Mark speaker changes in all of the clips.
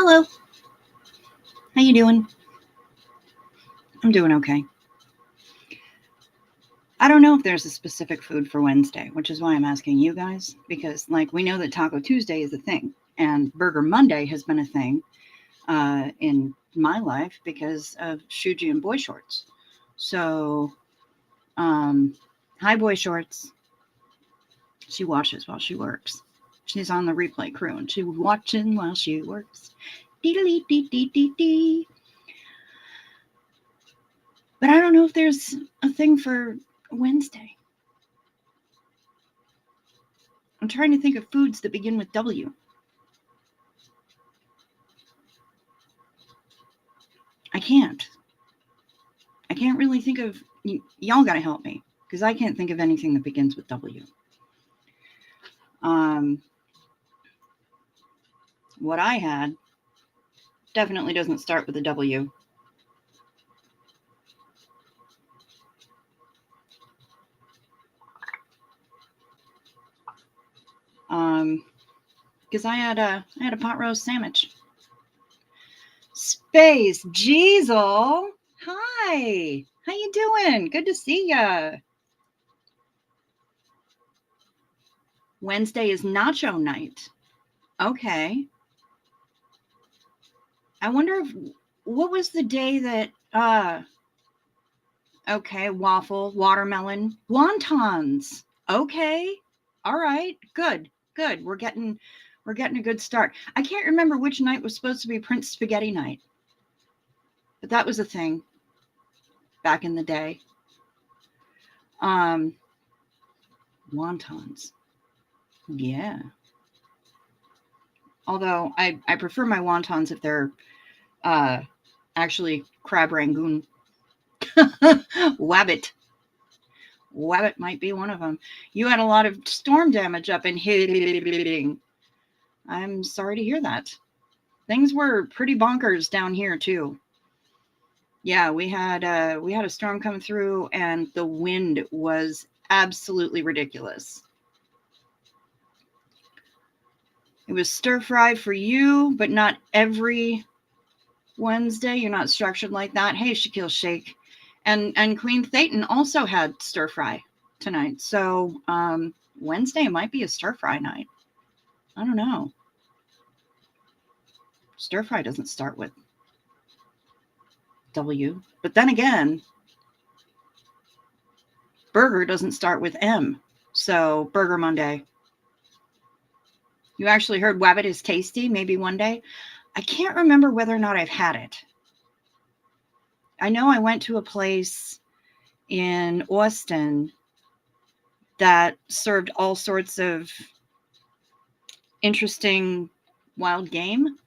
Speaker 1: Hello. How you doing? I'm doing okay. I don't know if there's a specific food for Wednesday, which is why I'm asking you guys, because we know that Taco Tuesday is a thing, and Burger Monday has been a thing in my life because of Shuji and Boy Shorts. So, hi Boy Shorts. She watches while she works. She's on the replay crew, and she's watching while she works. Dee dee dee dee dee. But I don't know if there's a thing for Wednesday. I'm trying to think of foods that begin with W. I can't really think of, y'all gotta help me, because I can't think of anything that begins with W. What I had definitely doesn't start with a W. Because I had a pot roast sandwich. Space Jeezel, hi, how you doing? Good to see ya. Wednesday is nacho night. Okay. I wonder what was the day that okay, waffle, watermelon, wontons. Okay. All right. Good. We're getting a good start. I can't remember which night was supposed to be Prince Spaghetti night. But that was a thing back in the day. Wontons. Yeah. Although I prefer my wontons if they're actually crab rangoon. Wabbit might be one of them. You had a lot of storm damage up in here. I'm sorry to hear that. Things were pretty bonkers down here too. Yeah, we had a storm come through, and the wind was absolutely ridiculous. It was stir fry for you, but not every Wednesday. You're not structured like that. Hey, Shaquille Shake. And Queen Thetan also had stir fry tonight. So Wednesday might be a stir fry night. I don't know. Stir fry doesn't start with W. But then again, burger doesn't start with M. So Burger Monday. You actually heard Wabbit is tasty maybe one day. I can't remember whether or not I've had it. I know I went to a place in Austin that served all sorts of interesting wild game.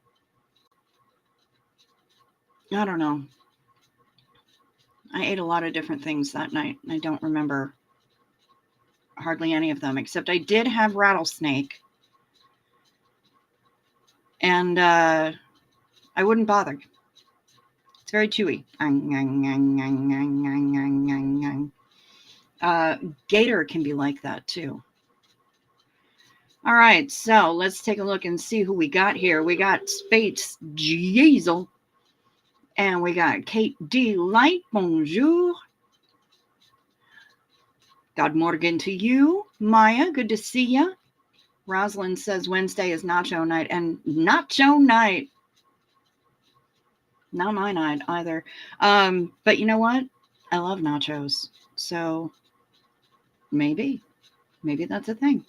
Speaker 1: I don't know. I ate a lot of different things that night. I don't remember hardly any of them, except I did have rattlesnake. And I wouldn't bother. It's very chewy. Gator can be like that too. All right, so let's take a look and see who we got here. We got Spates Jeezel. And we got Kate D. Light. Bonjour. God morgen to you. Maya, good to see you. Rosalind says Wednesday is nacho night. And nacho night. Not my night either. But you know what? I love nachos. So maybe that's a thing.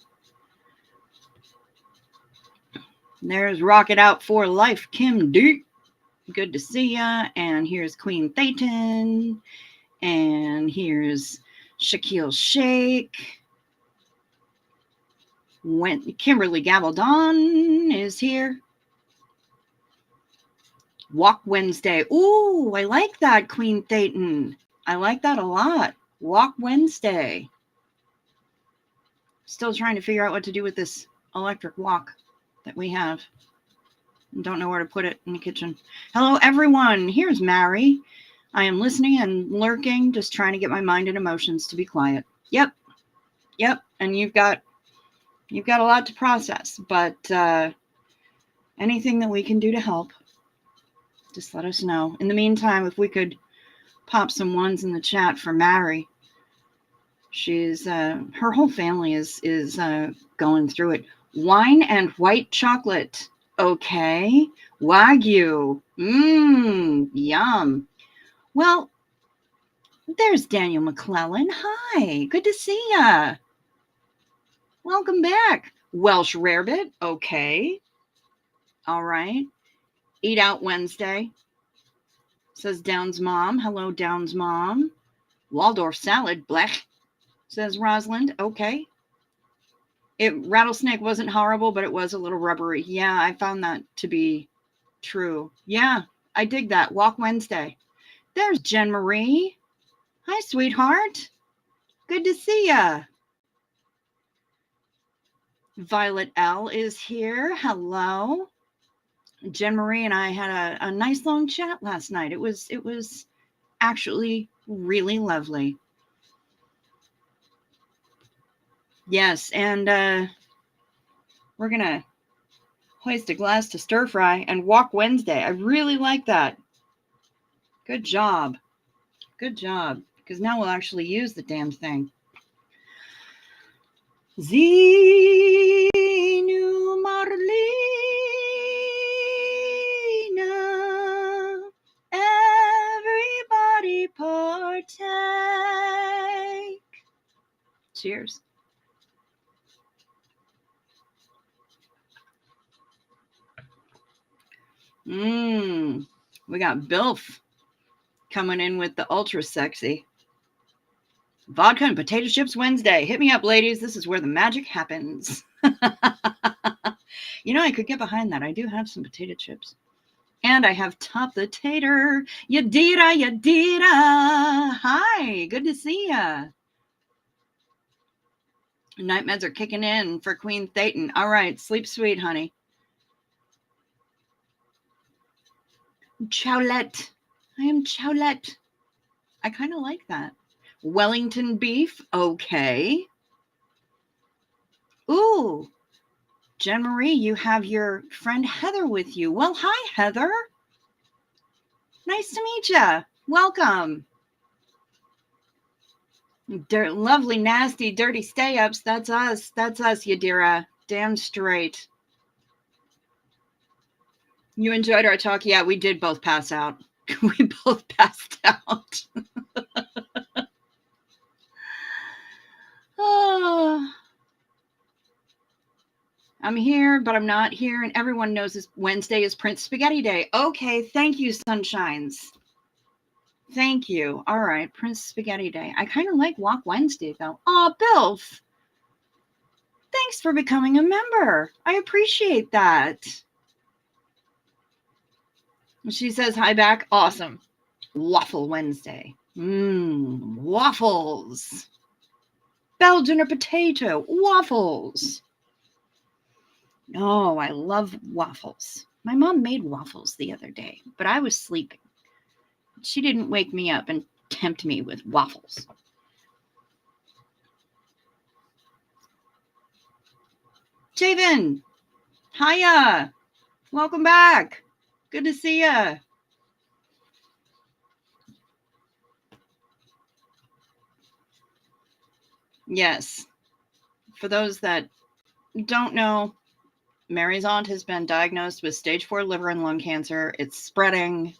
Speaker 1: There's Rocket Out for Life, Kim D. Good to see ya. And here's Queen Thetan. And here's Shaquille Shake. Kimberly Gabaldon is here. Walk Wednesday. Ooh, I like that, Queen Thetan. I like that a lot. Walk Wednesday. Still trying to figure out what to do with this electric wok that we have. Don't know where to put it in the kitchen. Hello, everyone. Here's Mary. I am listening and lurking, just trying to get my mind and emotions to be quiet. Yep. And you've got a lot to process, but Anything that we can do to help, just let us know. In the meantime, if we could pop some ones in the chat for Mary. She's her whole family is going through it. Wine and white chocolate. Okay. Wagyu. Yum. Well, there's Daniel McClellan. Hi. Good to see ya. Welcome back. Welsh rarebit. Okay. All right. Eat Out Wednesday. Says Downs Mom. Hello, Downs Mom. Waldorf salad. Blech. Says Rosalind. Okay. Rattlesnake wasn't horrible, but it was a little rubbery. Yeah, I found that to be true. Yeah, I dig that. Walk Wednesday. There's Jen Marie. Hi, sweetheart. Good to see ya. Violet L is here. Hello. Jen Marie and I had a nice long chat last night. It was actually really lovely. Yes, and we're going to hoist a glass to stir fry and walk Wednesday. I really like that. Good job. Good job. Because now we'll actually use the damn thing. Zinu Marlena. Everybody partake. Cheers. We got Bilf coming in with the ultra sexy. Vodka and potato chips Wednesday. Hit me up, ladies. This is where the magic happens. You know, I could get behind that. I do have some potato chips. And I have Top the Tater. Yadira, Yadira. Hi, good to see ya. Night meds are kicking in for Queen Thetan. All right, sleep sweet, honey. Chowlette. I am Chowlette. I kind of like that. Wellington beef. Okay. Ooh. Jen Marie, you have your friend Heather with you. Well, hi, Heather. Nice to meet you. Welcome. Lovely, nasty, dirty stay-ups. That's us. That's us, Yadira. Damn straight. You enjoyed our talk? Yeah, we did both pass out. We both passed out. Oh. I'm here, but I'm not here, and everyone knows this Wednesday is Prince Spaghetti Day. Okay, thank you, Sunshines. Thank you. All right, Prince Spaghetti Day. I kind of like Walk Wednesday, though. Oh, Bilf. Thanks for becoming a member. I appreciate that. She says, hi back. Awesome. Waffle Wednesday. Waffles. Belgian or potato. Waffles. Oh, I love waffles. My mom made waffles the other day, but I was sleeping. She didn't wake me up and tempt me with waffles. Javen, hiya. Welcome back. Good to see ya. Yes. For those that don't know, Mary's aunt has been diagnosed with stage 4 liver and lung cancer. It's spreading.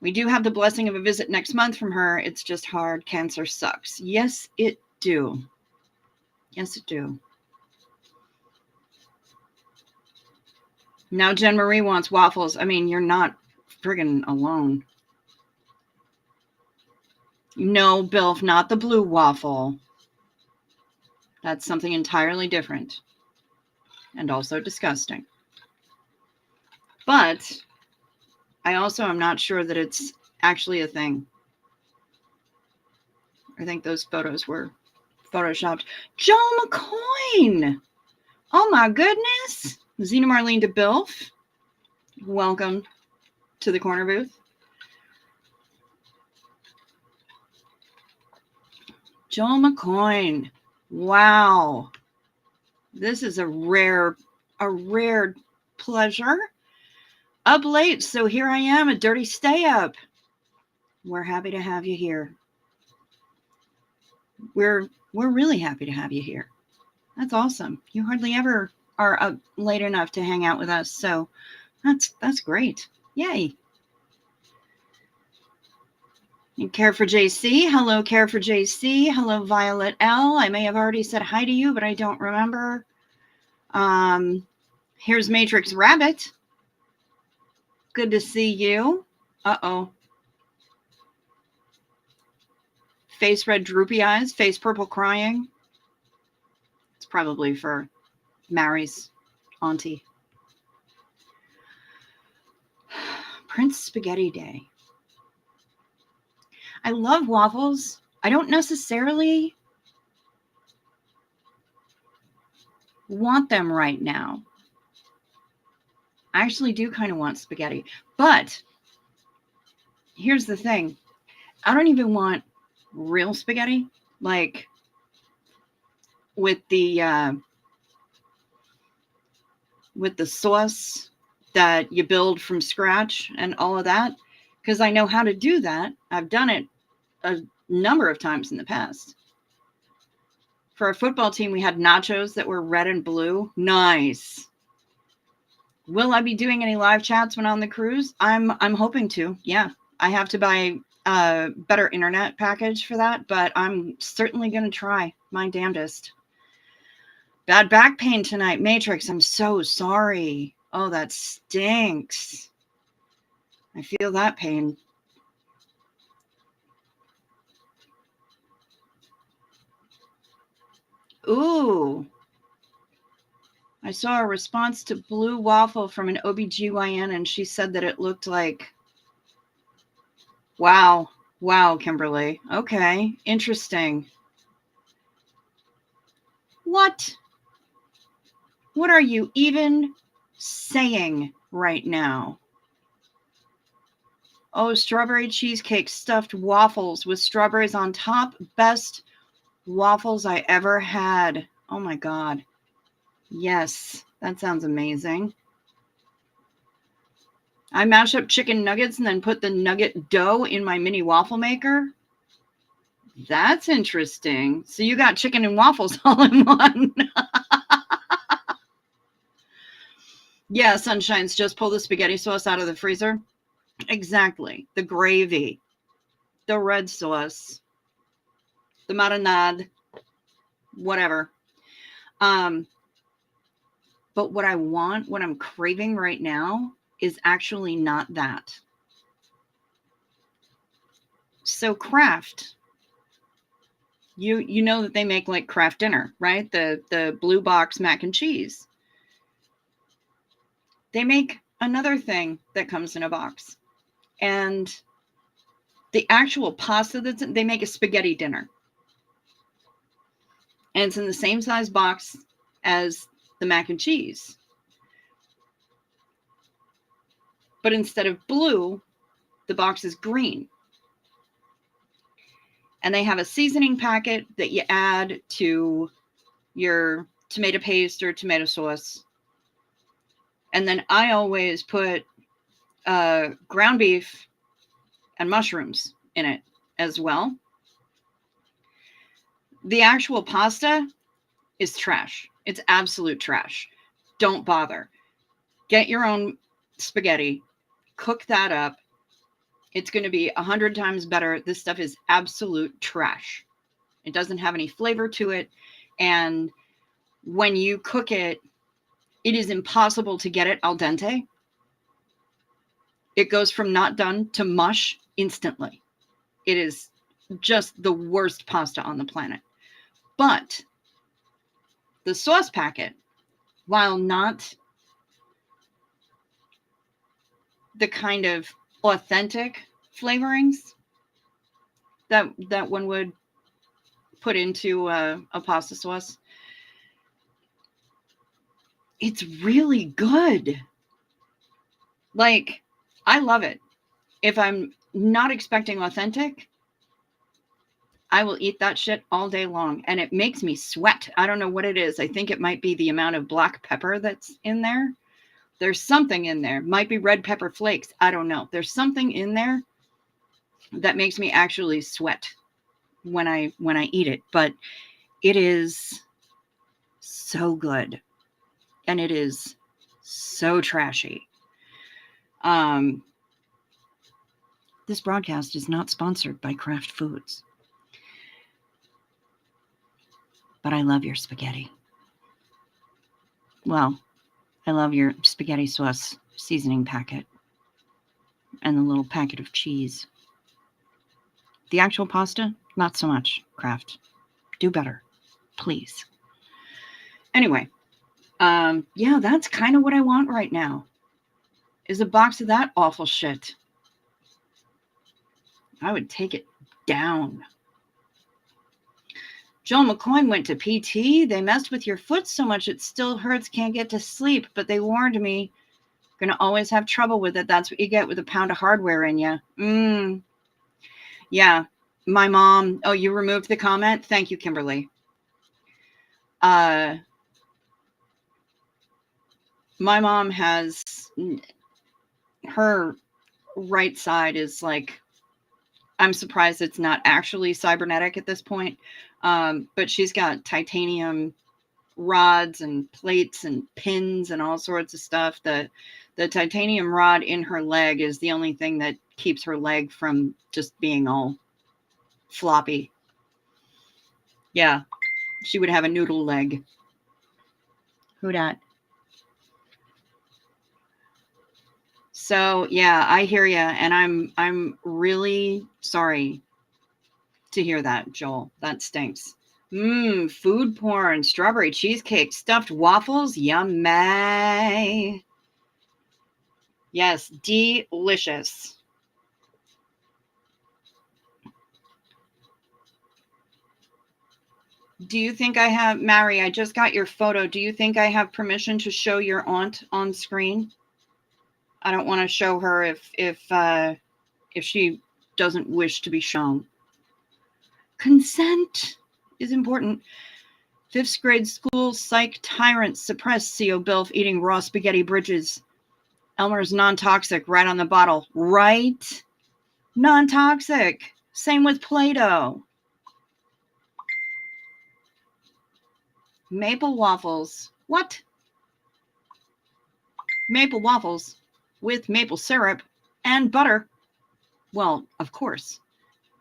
Speaker 1: We do have the blessing of a visit next month from her. It's just hard. Cancer sucks. Yes, it do. Yes, it do. Now Jen Marie wants waffles. I mean, you're not friggin' alone. No, Bilf, not the blue waffle. That's something entirely different. And also disgusting. But I also am not sure that it's actually a thing. I think those photos were photoshopped. Joel McCoyne! Oh my goodness! Zena Marlene de Bilf, welcome to the corner booth. Joel McCoyne. Wow. This is a rare pleasure. Up late, so here I am, a dirty stay up. We're happy to have you here. We're really happy to have you here. That's awesome. You hardly ever are up late enough to hang out with us, so that's great. Yay. And Care for JC. Hello, Care for JC. Hello, Violet L. I may have already said hi to you, but I don't remember. Here's Matrix Rabbit. Good to see you. Uh-oh. Face red droopy eyes, face purple crying. It's probably for Mary's auntie. Prince Spaghetti Day. I love waffles. I don't necessarily want them right now. I actually do kind of want spaghetti. But here's the thing. I don't even want real spaghetti. Like with the sauce that you build from scratch and all of that. Because I know how to do that. I've done it a number of times in the past. For our football team, we had nachos that were red and blue. Nice. Will I be doing any live chats when on the cruise? I'm hoping to. Yeah, I have to buy a better internet package for that, but I'm certainly going to try my damnedest. Bad back pain tonight, Matrix. I'm so sorry. Oh, that stinks. I feel that pain. Ooh. I saw a response to Blue Waffle from an OBGYN, and she said that it looked like... Wow. Wow, Kimberly. Okay. Interesting. What? What are you even saying right now? Oh, strawberry cheesecake stuffed waffles with strawberries on top. Best waffles I ever had. Oh my God. Yes, that sounds amazing. I mash up chicken nuggets and then put the nugget dough in my mini waffle maker. That's interesting. So you got chicken and waffles all in one. Yeah, Sunshines, just pull the spaghetti sauce out of the freezer. Exactly. The gravy, the red sauce, the marinade, whatever. But what I want, what I'm craving right now is actually not that. So Kraft, you know that they make like Kraft dinner, right? The blue box mac and cheese. They make another thing that comes in a box. And the actual pasta they make a spaghetti dinner. And it's in the same size box as the mac and cheese. But instead of blue, the box is green. And they have a seasoning packet that you add to your tomato paste or tomato sauce. And then I always put ground beef and mushrooms in it as well. The actual pasta is trash. It's absolute trash. Don't bother. Get your own spaghetti. Cook that up. It's going to be 100 times better. This stuff is absolute trash. It doesn't have any flavor to it. And when you cook it, it is impossible to get it al dente. It goes from not done to mush instantly. It is just the worst pasta on the planet. But the sauce packet, while not the kind of authentic flavorings that one would put into a pasta sauce, it's really good. Like, I love it. If I'm not expecting authentic, I will eat that shit all day long. And it makes me sweat. I don't know what it is. I think it might be the amount of black pepper that's in there. There's something in there. Might be red pepper flakes. I don't know. There's something in there that makes me actually sweat when I eat it, but it is so good and it is so trashy. This broadcast is not sponsored by Kraft Foods, but I love your spaghetti. Well, I love your spaghetti sauce seasoning packet and the little packet of cheese. The actual pasta, not so much, Kraft. Do better, please. Anyway, yeah, that's kind of what I want right now, is a box of that awful shit. I would take it down. Joel McCoy went to PT. They messed with your foot so much it still hurts, can't get to sleep, but they warned me. Gonna always have trouble with it. That's what you get with a pound of hardware in you. Yeah, my mom. Oh, you removed the comment? Thank you, Kimberly. My mom has, her right side is like, I'm surprised it's not actually cybernetic at this point. But she's got titanium rods and plates and pins and all sorts of stuff. The titanium rod in her leg is the only thing that keeps her leg from just being all floppy. Yeah, she would have a noodle leg. Who dat? So yeah, I hear you, and I'm really sorry to hear that, Joel. That stinks. Food porn, strawberry cheesecake, stuffed waffles, yummy. Yes, delicious. Do you think I have, Mary, I just got your photo. Do you think I have permission to show your aunt on screen? I don't want to show her if she doesn't wish to be shown. Consent is important. 5th grade school psych tyrants suppress CO Bilf eating raw spaghetti bridges. Elmer's non-toxic right on the bottle. Right? Non-toxic. Same with Play-Doh. Maple waffles. What? Maple waffles with maple syrup and butter. Well, of course.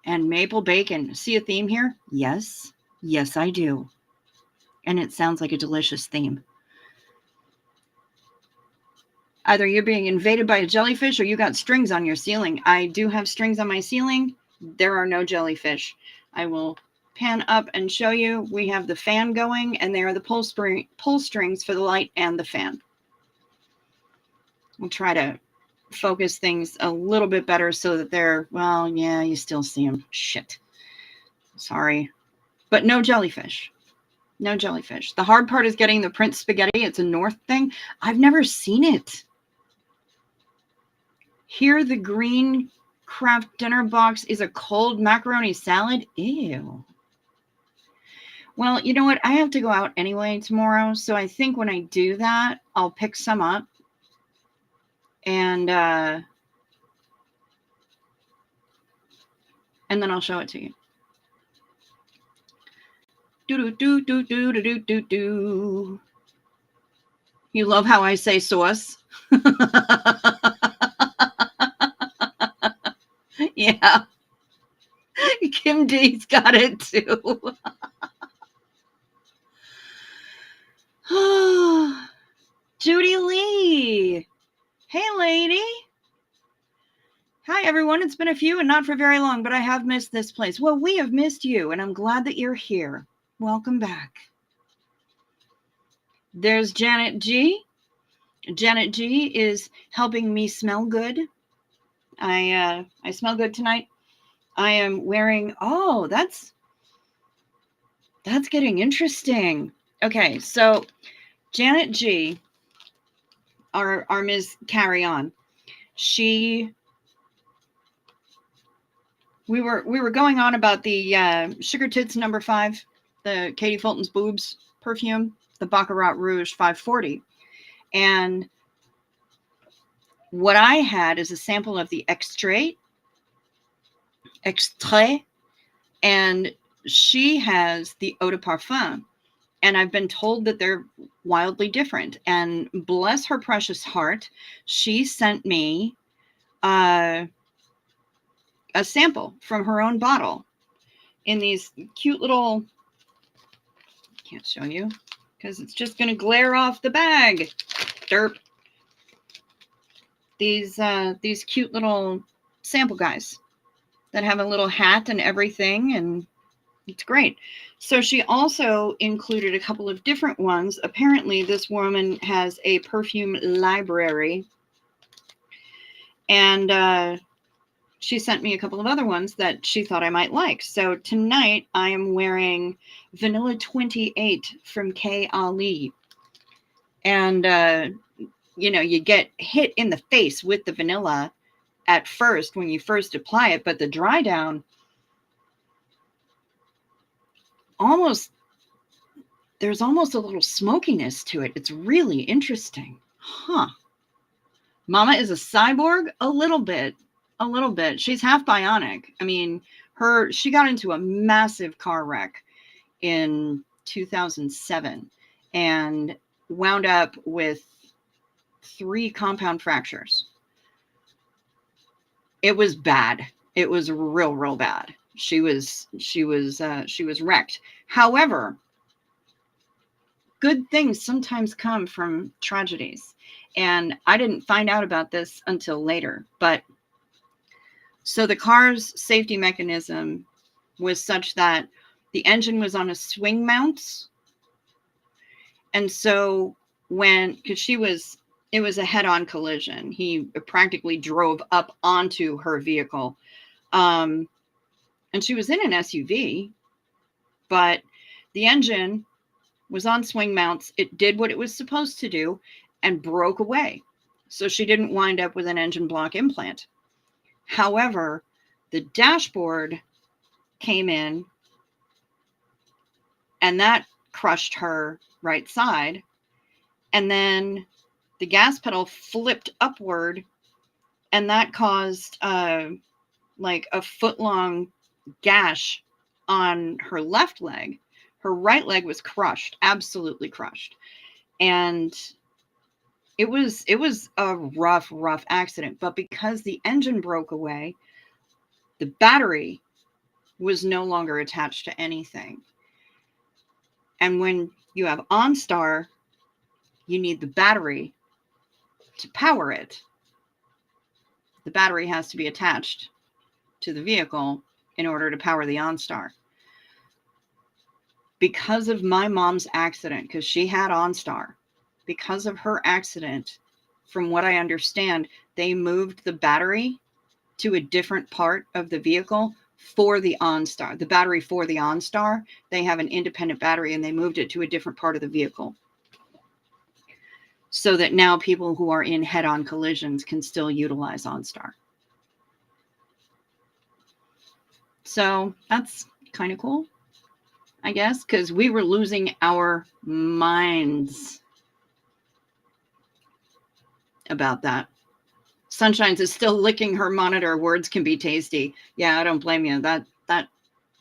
Speaker 1: And maple bacon. See a theme here? Yes. Yes, I do. And it sounds like a delicious theme. Either you're being invaded by a jellyfish or you got strings on your ceiling. I do have strings on my ceiling. There are no jellyfish. I will pan up and show you. We have the fan going, and there are the pull strings for the light and the fan. We'll try to focus things a little bit better so that they're, well, yeah, you still see them. Shit. Sorry. But no jellyfish. No jellyfish. The hard part is getting the Prince spaghetti. It's a North thing. I've never seen it. Here, the green Kraft dinner box is a cold macaroni salad. Ew. Well, you know what? I have to go out anyway tomorrow. So I think when I do that, I'll pick some up. And then I'll show it to you. Do. You love how I say sauce? Yeah. Kim D's got it too. Judy Lee. Hey, lady. Hi, everyone. It's been a few and not for very long, but I have missed this place. Well, we have missed you, and I'm glad that you're here. Welcome back. There's Janet G. Janet G is helping me smell good. I smell good tonight. I am wearing, oh, that's getting interesting. Okay, so Janet G, our Ms. Carry On, we were going on about the Sugar Tits No. 5, the Katie Fulton's Boobs perfume, the Baccarat Rouge 540. And What I had is a sample of the extrait, and she has the eau de parfum. And I've been told that they're wildly different. And bless her precious heart, she sent me a sample from her own bottle in these cute little, can't show you because it's just going to glare off the bag. Derp. These cute little sample guys that have a little hat and everything, and it's great. So she also included a couple of different ones. Apparently, this woman has a perfume library, and she sent me a couple of other ones that she thought I might like. So tonight, I am wearing Vanilla 28 from K. Ali. And, you get hit in the face with the vanilla at first when you first apply it, but the dry down there's almost a little smokiness to it. It's really interesting. Huh. Mama is a cyborg? A little bit. She's half bionic. I mean, she got into a massive car wreck in 2007 and wound up with 3 compound fractures. It was bad. It was real bad. She was wrecked. However, good things sometimes come from tragedies. And I didn't find out about this until later. But so the car's safety mechanism was such that the engine was on a swing mount. And so it was a head-on collision. He practically drove up onto her vehicle. And she was in an SUV, but the engine was on swing mounts. It did what it was supposed to do and broke away. So she didn't wind up with an engine block implant. However, the dashboard came in and that crushed her right side. And then the gas pedal flipped upward and that caused like a foot-long gash on her left leg. Her right leg was crushed, absolutely crushed. And it was a rough accident. But because the engine broke away, the battery was no longer attached to anything. And when you have OnStar, you need the battery to power it. The battery has to be attached to the vehicle in order to power the OnStar. Because of my mom's accident, because she had OnStar, because of her accident, from what I understand, they moved the battery to a different part of the vehicle for the OnStar. The battery for the OnStar, they have an independent battery and they moved it to a different part of the vehicle. So that now people who are in head-on collisions can still utilize OnStar. So that's kind of cool, I guess, because we were losing our minds about that. Sunshine's is still licking her monitor. Words can be tasty. Yeah, I don't blame you. That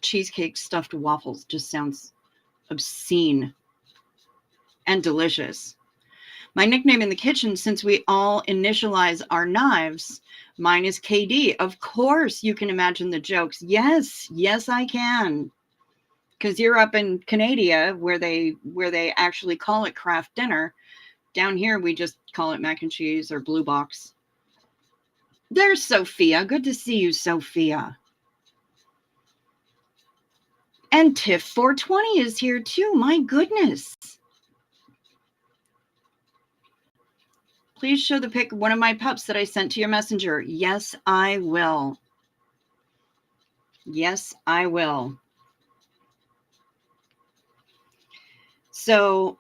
Speaker 1: cheesecake stuffed waffles just sounds obscene and delicious. My nickname in the kitchen, since we all initialize our knives, mine is KD. Of course, you can imagine the jokes. Yes, I can. Because you're up in Canada where they actually call it craft dinner. Down here, we just call it mac and cheese or blue box. There's Sophia. Good to see you, Sophia. And Tiff 420 is here too. My goodness. Please show the pic of one of my pups that I sent to your messenger. Yes, I will. Yes, I will. So,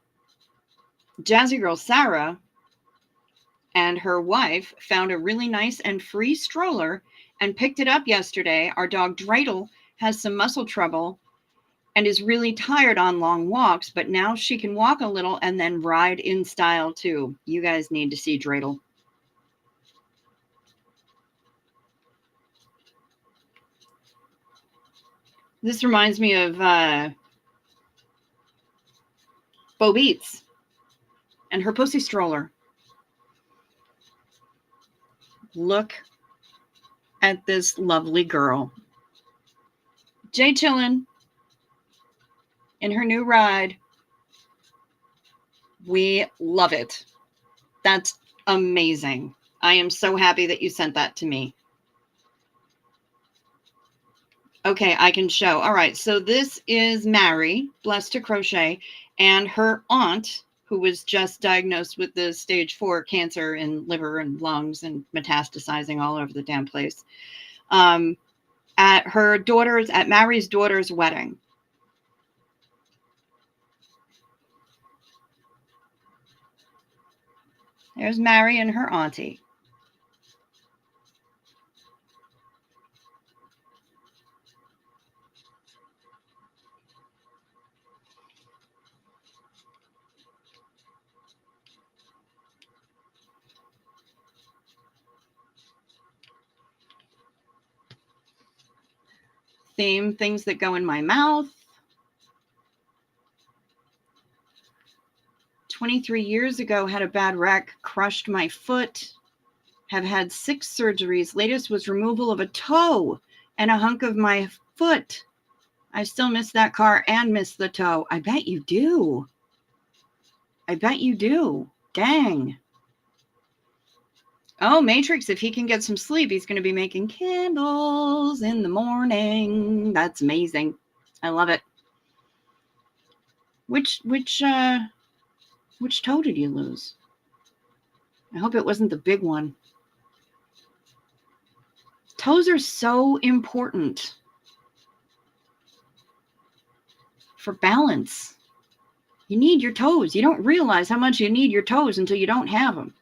Speaker 1: Jazzy Girl Sarah and her wife found a really nice and free stroller and picked it up yesterday. Our dog Dreidel has some muscle trouble and is really tired on long walks, but now she can walk a little and then ride in style too. You guys need to see Dreidel. This reminds me of Bo Beats and her pussy stroller. Look at this lovely girl. Jay chillin' in her new ride. We love it. That's amazing. I am so happy that you sent that to me. Okay, I can show. All right, so this is Mary, blessed to crochet, and her aunt, who was just diagnosed with the stage 4 cancer in liver and lungs and metastasizing all over the damn place, at Mary's daughter's wedding. There's Mary and her auntie. Theme, things that go in my mouth. 23 years ago, had a bad wreck, crushed my foot, have had 6 surgeries. Latest was removal of a toe and a hunk of my foot. I still miss that car and miss the toe. I bet you do. I bet you do. Dang. Oh, Matrix, if he can get some sleep, he's going to be making candles in the morning. That's amazing. I love it. Which toe did you lose? I hope it wasn't the big one. Toes are so important for balance. You need your toes. You don't realize how much you need your toes until you don't have them.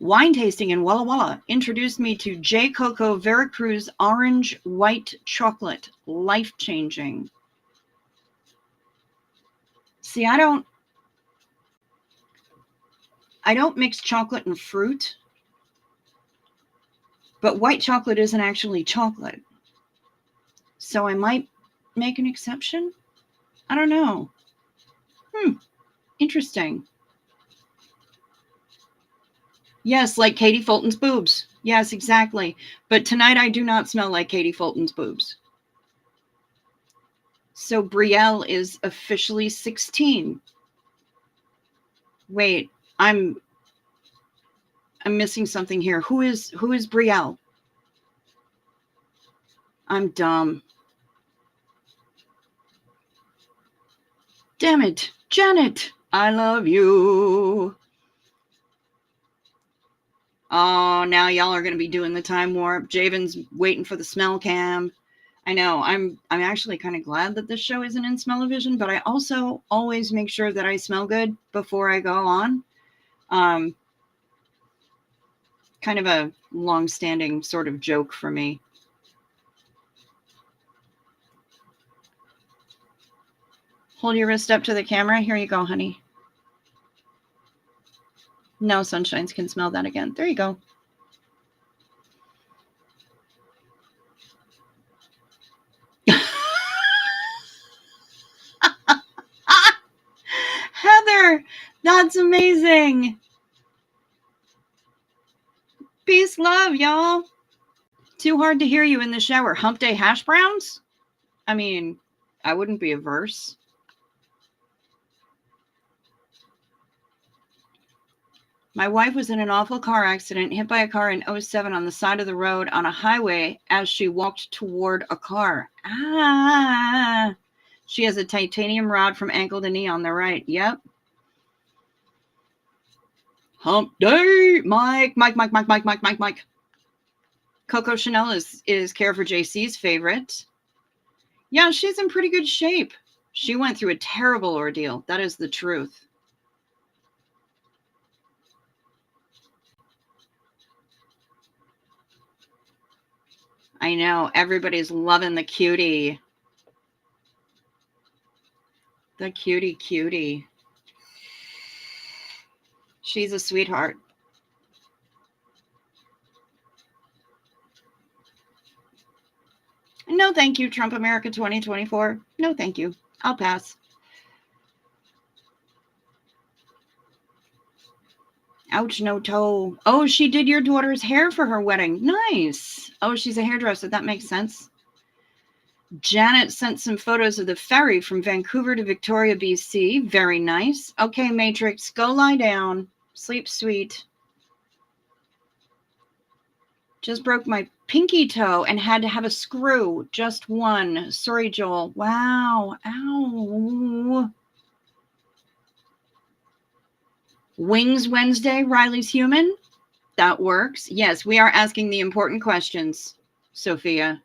Speaker 1: Wine tasting in Walla Walla introduced me to J. Coco Veracruz Orange White Chocolate. Life-changing. See, I don't mix chocolate and fruit, but white chocolate isn't actually chocolate. So I might make an exception. I don't know. Interesting. Yes, like Katie Fulton's boobs. Yes, exactly. But tonight I do not smell like Katie Fulton's boobs. So Brielle is officially 16. Wait, I'm missing something here. Who is Brielle? I'm dumb. Damn it. Janet, I love you. Oh, now y'all are going to be doing the time warp. Javen's waiting for the smell cam. I know. I'm actually kind of glad that this show isn't in smell-o-vision, but I also always make sure that I smell good before I go on. Kind of a long-standing sort of joke for me. Hold your wrist up to the camera. Here you go, honey. No, Sunshines can smell that again. There you go. Heather, that's amazing. Peace, love, y'all. Too hard to hear you in the shower. Hump day hash browns? I mean, I wouldn't be averse. My wife was in an awful car accident, hit by a car in 07 on the side of the road on a highway as she walked toward a car. Ah, she has a titanium rod from ankle to knee on the right. Yep. Hump day, Mike. Coco Chanel is Care for JC's favorite. Yeah, she's in pretty good shape. She went through a terrible ordeal. That is the truth. I know. Everybody's loving the cutie. The cutie. She's a sweetheart. No, thank you, Trump America 2024. No, thank you. I'll pass. Ouch, no toe. Oh, she did your daughter's hair for her wedding. Nice. Oh, she's a hairdresser. That makes sense. Janet sent some photos of the ferry from Vancouver to Victoria, BC. Very nice. Okay, Matrix, go lie down. Sleep sweet. Just broke my pinky toe and had to have a screw. Just one. Sorry, Joel. Wow. Ow. Wings Wednesday, Riley's human. That works. Yes, we are asking the important questions, Sophia.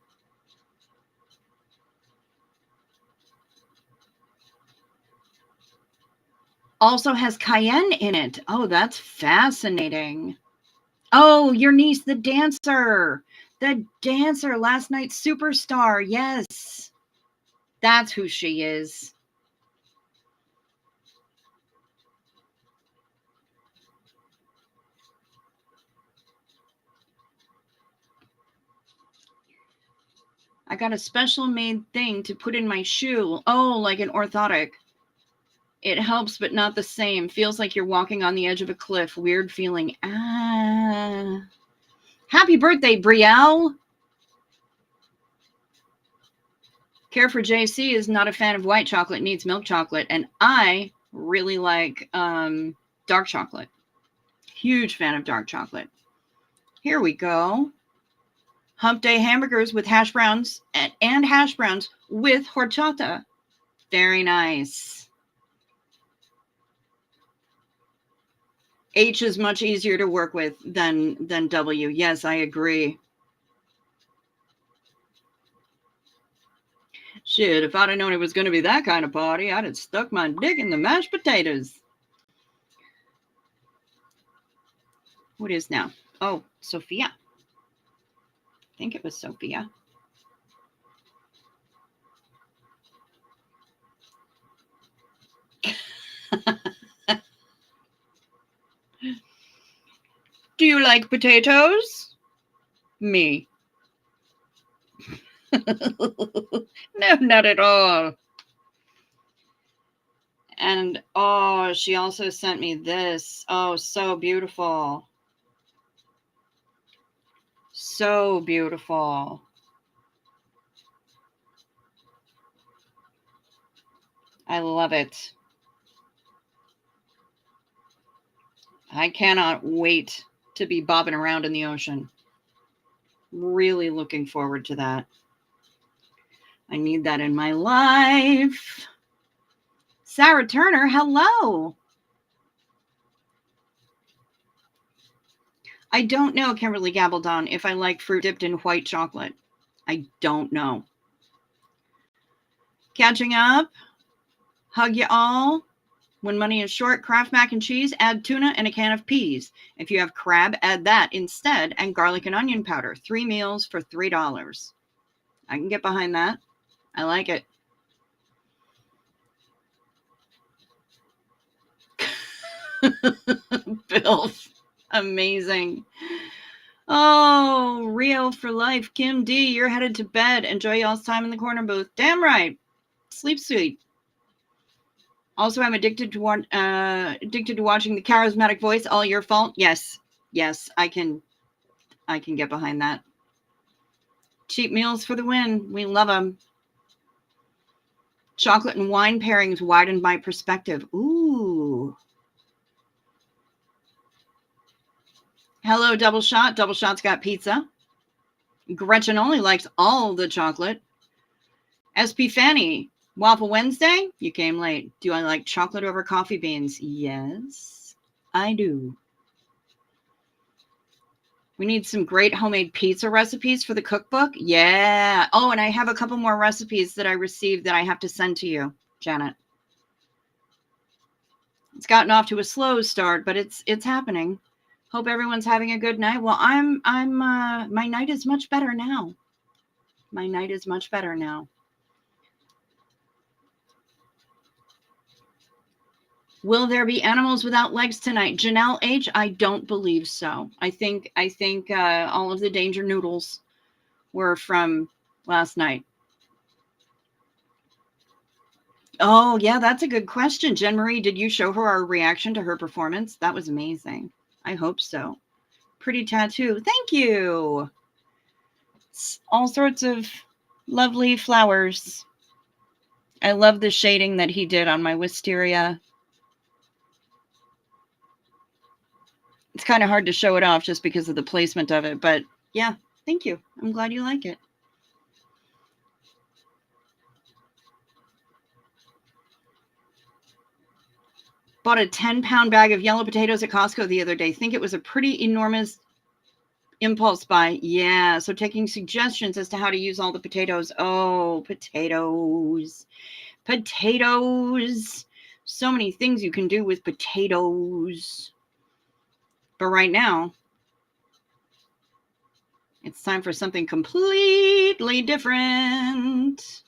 Speaker 1: Also has cayenne in it. Oh, that's fascinating. Oh, your niece, the dancer. The dancer, last night's superstar. Yes. That's who she is. I got a special made thing to put in my shoe. Oh, like an orthotic. It helps, but not the same. Feels like you're walking on the edge of a cliff. Weird feeling. Ah. Happy birthday, Brielle. Care for JC is not a fan of white chocolate, needs milk chocolate. And I really like dark chocolate. Huge fan of dark chocolate. Here we go. Hump Day hamburgers with hash browns and hash browns with horchata. Very nice. H is much easier to work with than W. Yes, I agree. Shit, if I'd have known it was going to be that kind of party, I'd have stuck my dick in the mashed potatoes. What is now? Oh, Sophia. I think it was Sophia. Do you like potatoes? Me. No, not at all. And oh, she also sent me this. Oh, so beautiful. So beautiful. I love it. I cannot wait to be bobbing around in the ocean. Really looking forward to that. I need that in my life. Sarah Turner, hello. I don't know, Kimberly Gabaldon, if I like fruit dipped in white chocolate. I don't know. Catching up. Hug you all. When money is short, Kraft mac and cheese, add tuna and a can of peas. If you have crab, add that instead and garlic and onion powder. 3 meals for $3. I can get behind that. I like it. Bills. Amazing. Oh, Rio for life. Kim D, you're headed to bed. Enjoy y'all's time in the corner booth. Damn right. Sleep sweet. Also, I'm addicted to watching the charismatic voice. All your fault. Yes, I can get behind that. Cheap meals for the win. We love them. Chocolate and wine pairings widened my perspective. Ooh. Hello, Double Shot. Double Shot's got pizza. Gretchen only likes all the chocolate. SP Fanny. Waffle Wednesday? You came late. Do I like chocolate over coffee beans? Yes, I do. We need some great homemade pizza recipes for the cookbook. Yeah. Oh, and I have a couple more recipes that I received that I have to send to you, Janet. It's gotten off to a slow start, but it's happening. Hope everyone's having a good night. Well, my night is much better now. My night is much better now. Will there be animals without legs tonight? Janelle H, I don't believe so. I think all of the danger noodles were from last night? Oh, yeah, that's a good question. Jen Marie, did you show her our reaction to her performance? That was amazing. I hope so. Pretty tattoo. Thank you. It's all sorts of lovely flowers. I love the shading that he did on my wisteria. It's kind of hard to show it off just because of the placement of it, but yeah, thank you. I'm glad you like it. Bought a 10-pound bag of yellow potatoes at Costco the other day. Think it was a pretty enormous impulse buy. Yeah, so taking suggestions as to how to use all the potatoes. Oh, potatoes. Potatoes. So many things you can do with potatoes. But right now, it's time for something completely different.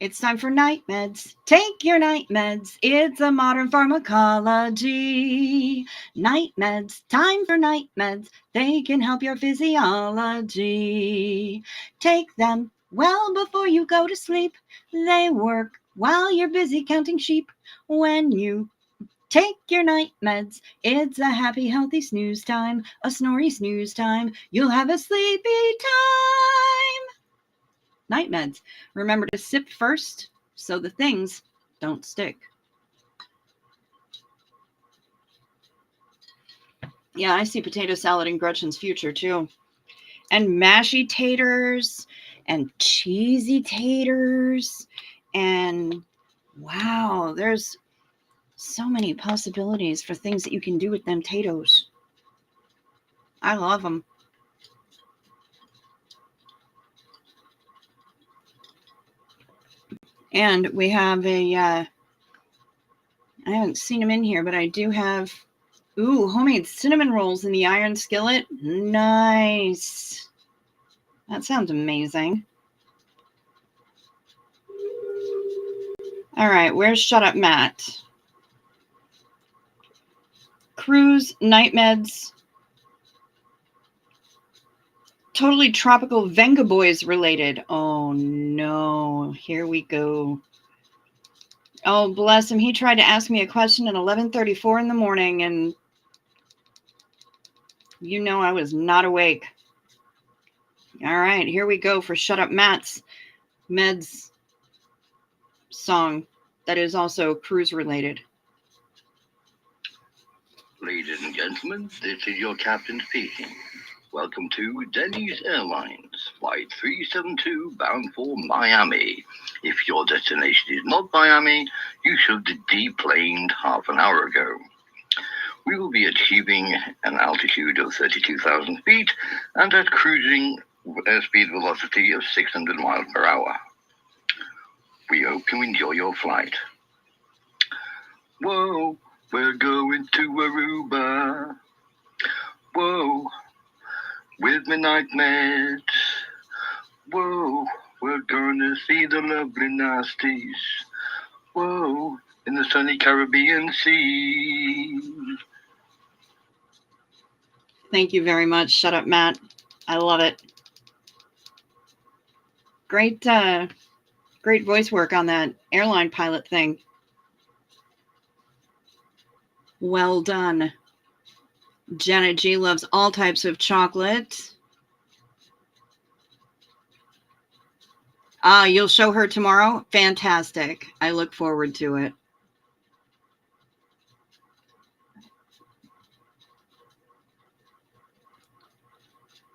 Speaker 1: It's time for night meds. Take your night meds. It's a modern pharmacology. Night meds. Time for night meds. They can help your physiology. Take them well before you go to sleep. They work while you're busy counting sheep. When you take your night meds, it's a happy, healthy snooze time. A snory snooze time. You'll have a sleepy time. Night meds. Remember to sip first so the things don't stick. Yeah, I see potato salad in Gretchen's future too. And mashy taters and cheesy taters. And wow, there's so many possibilities for things that you can do with them potatoes. I love them. And we have a, I haven't seen them in here, but I do have, homemade cinnamon rolls in the iron skillet. Nice. That sounds amazing. All right, where's Shut Up Matt? Cruise, night meds. Totally tropical Venga Boys related. Oh no, here we go. Oh, bless him. He tried to ask me a question at 11:34 in the morning, and you know I was not awake. All right, here we go for Shut Up Matt's meds song that is also cruise related.
Speaker 2: Ladies and gentlemen, this is your captain speaking. Welcome to Denny's Airlines, Flight 372 bound for Miami. If your destination is not Miami, you should have deplaned half an hour ago. We will be achieving an altitude of 32,000 feet and at cruising airspeed velocity of 600 miles per hour. We hope you enjoy your flight. Whoa, we're going to Aruba. Whoa. With midnight meds, whoa, we're gonna see the lovely nasties, whoa, in the sunny Caribbean Sea.
Speaker 1: Thank you very much, Shut Up Matt. I love it. Great, great voice work on that airline pilot thing. Well done. Janet G loves all types of chocolate. You'll show her tomorrow? Fantastic. I look forward to it.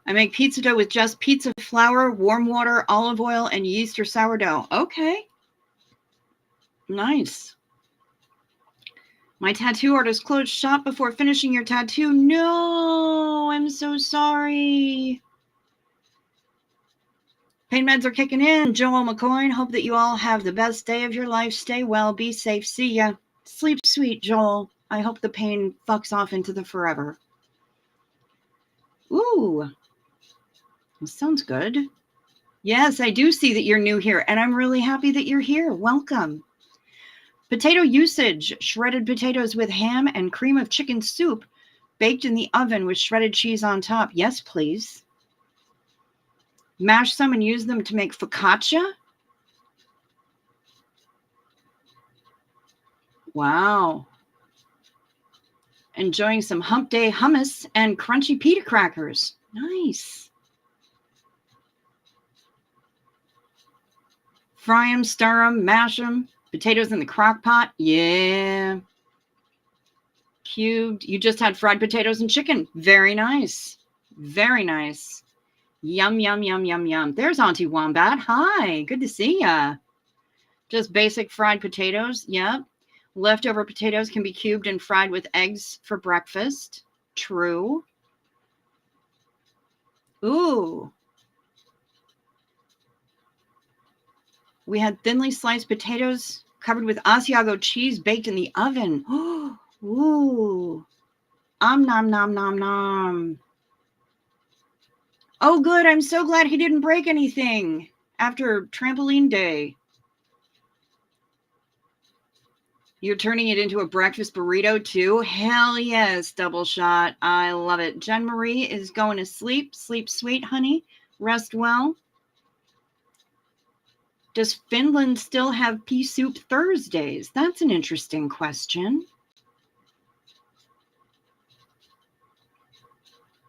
Speaker 1: I make pizza dough with just pizza flour, warm water, olive oil, and yeast or sourdough. Okay. Nice. My tattoo artist closed shop before finishing your tattoo. No, I'm so sorry. Pain meds are kicking in. Joel McCoy, hope that you all have the best day of your life. Stay well, be safe. See ya. Sleep sweet, Joel. I hope the pain fucks off into the forever. Ooh, this sounds good. Yes, I do see that you're new here, and I'm really happy that you're here. Welcome. Potato usage, shredded potatoes with ham and cream of chicken soup. Baked in the oven with shredded cheese on top. Yes, please. Mash some and use them to make focaccia. Wow. Enjoying some hump day hummus and crunchy pita crackers. Nice. Fry them, stir them, mash them. Potatoes in the crock pot. Yeah. Cubed. You just had fried potatoes and chicken. Very nice. Very nice. Yum, yum, yum, yum, yum. There's Auntie Wombat. Hi. Good to see ya. Just basic fried potatoes. Yep. Leftover potatoes can be cubed and fried with eggs for breakfast. True. Ooh. We had thinly sliced potatoes covered with Asiago cheese baked in the oven. Ooh. Nom, nom, nom, nom. Oh, good. I'm so glad he didn't break anything after trampoline day. You're turning it into a breakfast burrito too? Hell yes, double shot. I love it. Jen Marie is going to sleep. Sleep sweet, honey. Rest well. Does Finland still have pea soup Thursdays? That's an interesting question.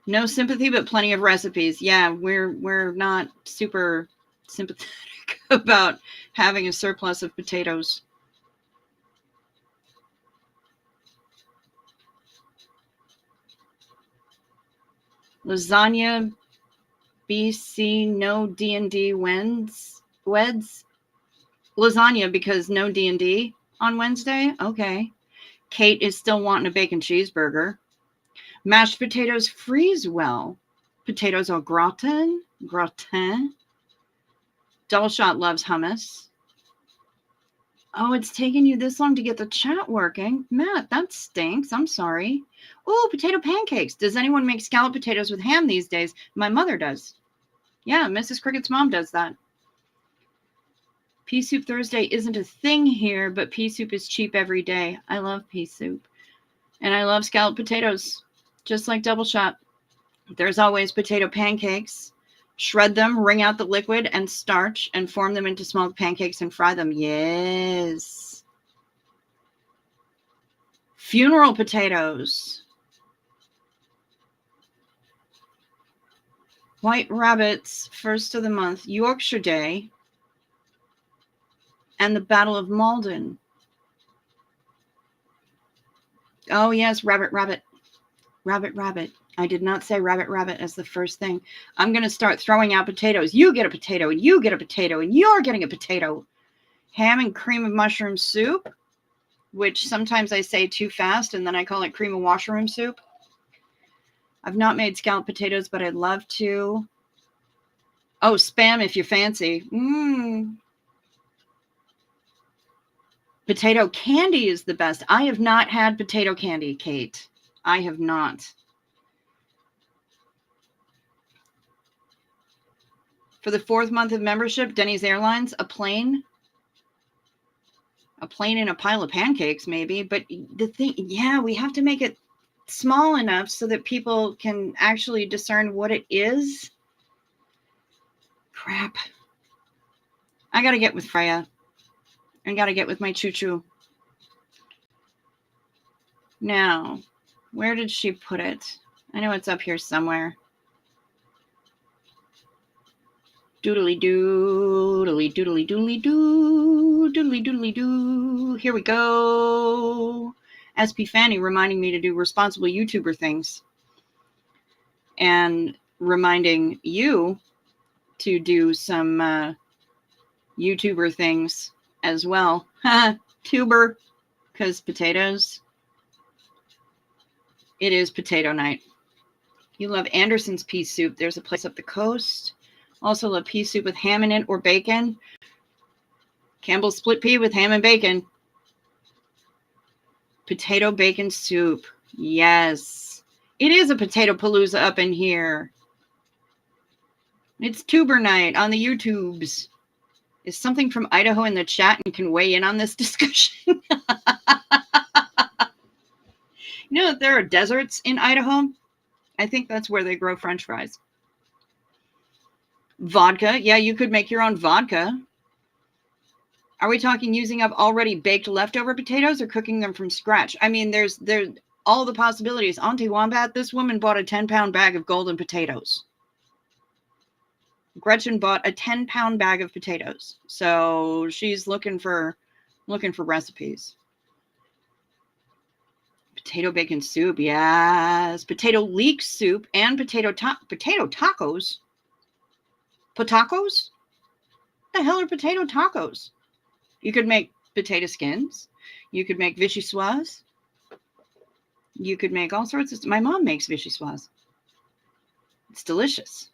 Speaker 1: No sympathy, but plenty of recipes. Yeah, we're not super sympathetic about having a surplus of potatoes. Lasagna, BC, no D&D weds. Lasagna because no D&D on Wednesday. Okay. Kate is still wanting a bacon cheeseburger. Mashed potatoes freeze well. Potatoes au gratin. Double shot loves hummus. Oh, it's taken you this long to get the chat working. Matt, that stinks. I'm sorry. Oh, potato pancakes. Does anyone make scalloped potatoes with ham these days? My mother does. Yeah, Mrs. Cricket's mom does that. Pea soup Thursday isn't a thing here, but pea soup is cheap every day. I love pea soup. And I love scalloped potatoes, just like double shot. There's always potato pancakes. Shred them, wring out the liquid and starch, and form them into small pancakes and fry them. Yes. Funeral potatoes. White rabbits, first of the month. Yorkshire Day. And the Battle of Malden. Oh, yes, rabbit. I did not say rabbit as the first thing. I'm going to start throwing out potatoes. You get a potato, and you get a potato, and you're getting a potato. Ham and cream of mushroom soup, which sometimes I say too fast, and then I call it cream of washroom soup. I've not made scalloped potatoes, but I'd love to. Oh, Spam if you fancy. Potato candy is the best. I have not had potato candy, Kate. I have not. For the 4th month of membership, Denny's Airlines, a plane and a pile of pancakes, maybe. But the thing, yeah, we have to make it small enough so that people can actually discern what it is. Crap. I got to get with Freya. I got to get with my choo-choo. Now, where did she put it? I know it's up here somewhere. Doodly doo, doodly doodly doodly doo, doodly doodly doo. Here we go. SP Fanny reminding me to do responsible YouTuber things. And reminding you to do some YouTuber things as well. Tuber, because potatoes. It is potato night. You love Anderson's pea soup. There's a place up the coast. Also love pea soup with ham in it or bacon. Campbell's split pea with ham and bacon. Potato bacon soup. Yes. It is a potato palooza up in here. It's tuber night on the YouTubes. Is something from Idaho in the chat and can weigh in on this discussion? You know that there are deserts in Idaho? I think that's where they grow French fries. Vodka. Yeah, you could make your own vodka. Are we talking using up already baked leftover potatoes or cooking them from scratch? I mean, there's all the possibilities. Auntie Wombat, this woman bought a 10-pound bag of golden potatoes. Gretchen bought a 10-pound bag of potatoes. So she's looking for recipes. Potato bacon soup, yes. Potato leek soup and potato tacos. Potacos? What the hell are potato tacos? You could make potato skins. You could make vichyssoise. You could make all sorts of. My mom makes vichyssoise. It's delicious.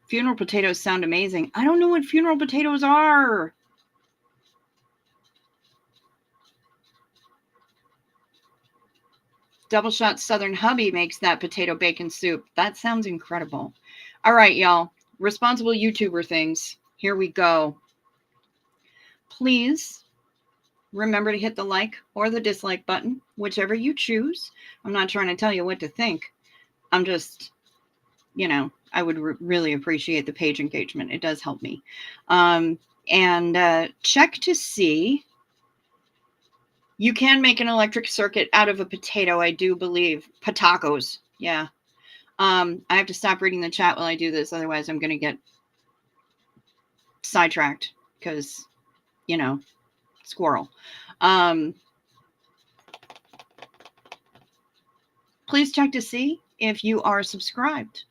Speaker 1: Funeral potatoes sound amazing. I don't know what funeral potatoes are. Double Shot Southern Hubby makes that potato bacon soup. That sounds incredible. All right, y'all. Responsible YouTuber things. Here we go. Please remember to hit the like or the dislike button, whichever you choose. I'm not trying to tell you what to think. I'm just, I would really appreciate the page engagement. It does help me. And check to see. You can make an electric circuit out of a potato, I do believe. Potacos. Yeah. I have to stop reading the chat while I do this. Otherwise, I'm going to get sidetracked because, squirrel. Please check to see if you are subscribed.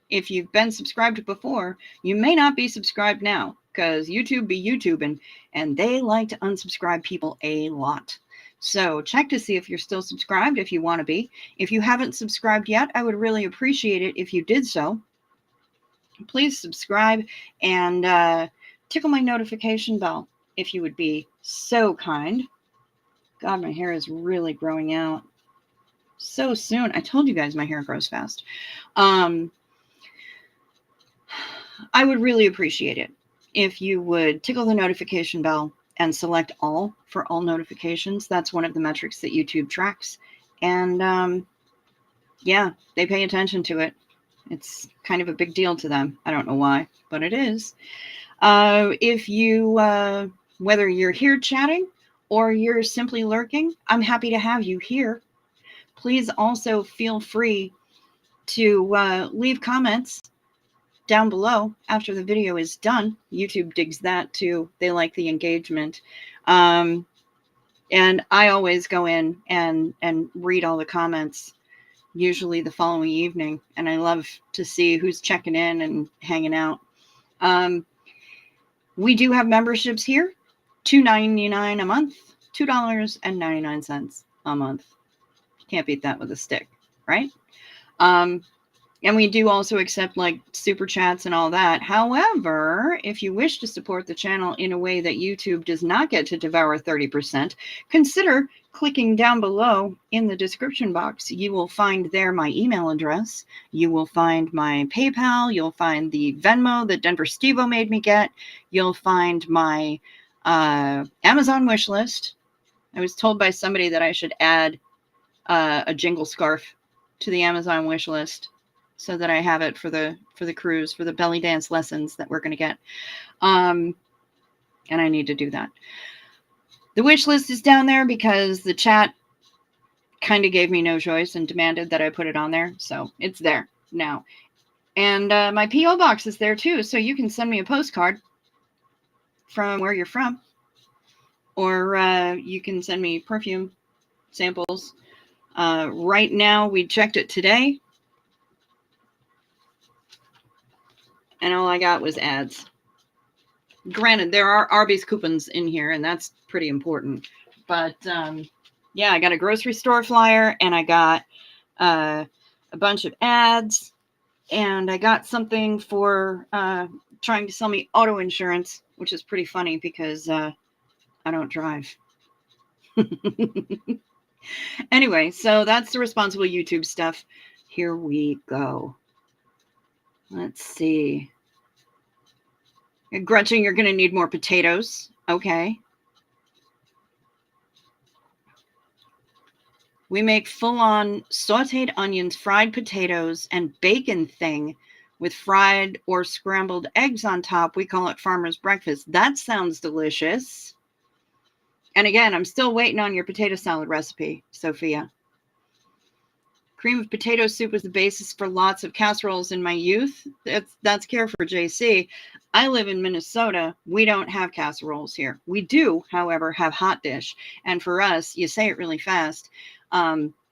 Speaker 1: If you've been subscribed before, you may not be subscribed now because YouTube be YouTubing and they like to unsubscribe people a lot. So check to see if you're still subscribed if you want to be. If you haven't subscribed yet, I would really appreciate it if you did so. Please subscribe and tickle my notification bell if you would be so kind. God, my hair is really growing out so soon. I told you guys my hair grows fast. I would really appreciate it if you would tickle the notification bell and select all for all notifications. That's one of the metrics that YouTube tracks. And yeah, they pay attention to it. It's kind of a big deal to them. I don't know why, but it is. If you, whether you're here chatting or you're simply lurking, I'm happy to have you here. Please also feel free to leave comments down below after the video is done. YouTube digs that too. They like the engagement. And I always go in and read all the comments, usually the following evening. And I love to see who's checking in and hanging out. We do have memberships here, $2.99 a month, $2.99 a month. Can't beat that with a stick, right? And we do also accept like super chats and all that. However, if you wish to support the channel in a way that YouTube does not get to devour 30%, consider clicking down below in the description box. You will find there my email address. You will find my PayPal. You'll find the Venmo that Denver Steve-O made me get. You'll find my Amazon wish list. I was told by somebody that I should add a jingle scarf to the Amazon wish list, so that I have it for the cruise, for the belly dance lessons that we're going to get. And I need to do that. The wish list is down there because the chat kind of gave me no choice and demanded that I put it on there. So it's there now. And my P.O. box is there too. So you can send me a postcard from where you're from. Or you can send me perfume samples. Right now, we checked it today. And all I got was ads. Granted, there are Arby's coupons in here, and that's pretty important. But, yeah, I got a grocery store flyer, and I got a bunch of ads, and I got something for trying to sell me auto insurance, which is pretty funny because I don't drive. Anyway, so that's the responsible YouTube stuff. Here we go. Let's see. Gretchen, you're going to need more potatoes. Okay. We make full-on sauteed onions, fried potatoes, and bacon thing with fried or scrambled eggs on top. We call it farmer's breakfast. That sounds delicious. And again, I'm still waiting on your potato salad recipe, Sophia. Cream of potato soup was the basis for lots of casseroles in my youth. That's care for JC. I live in Minnesota. We don't have casseroles here. We do, however, have hot dish. And for us, you say it really fast.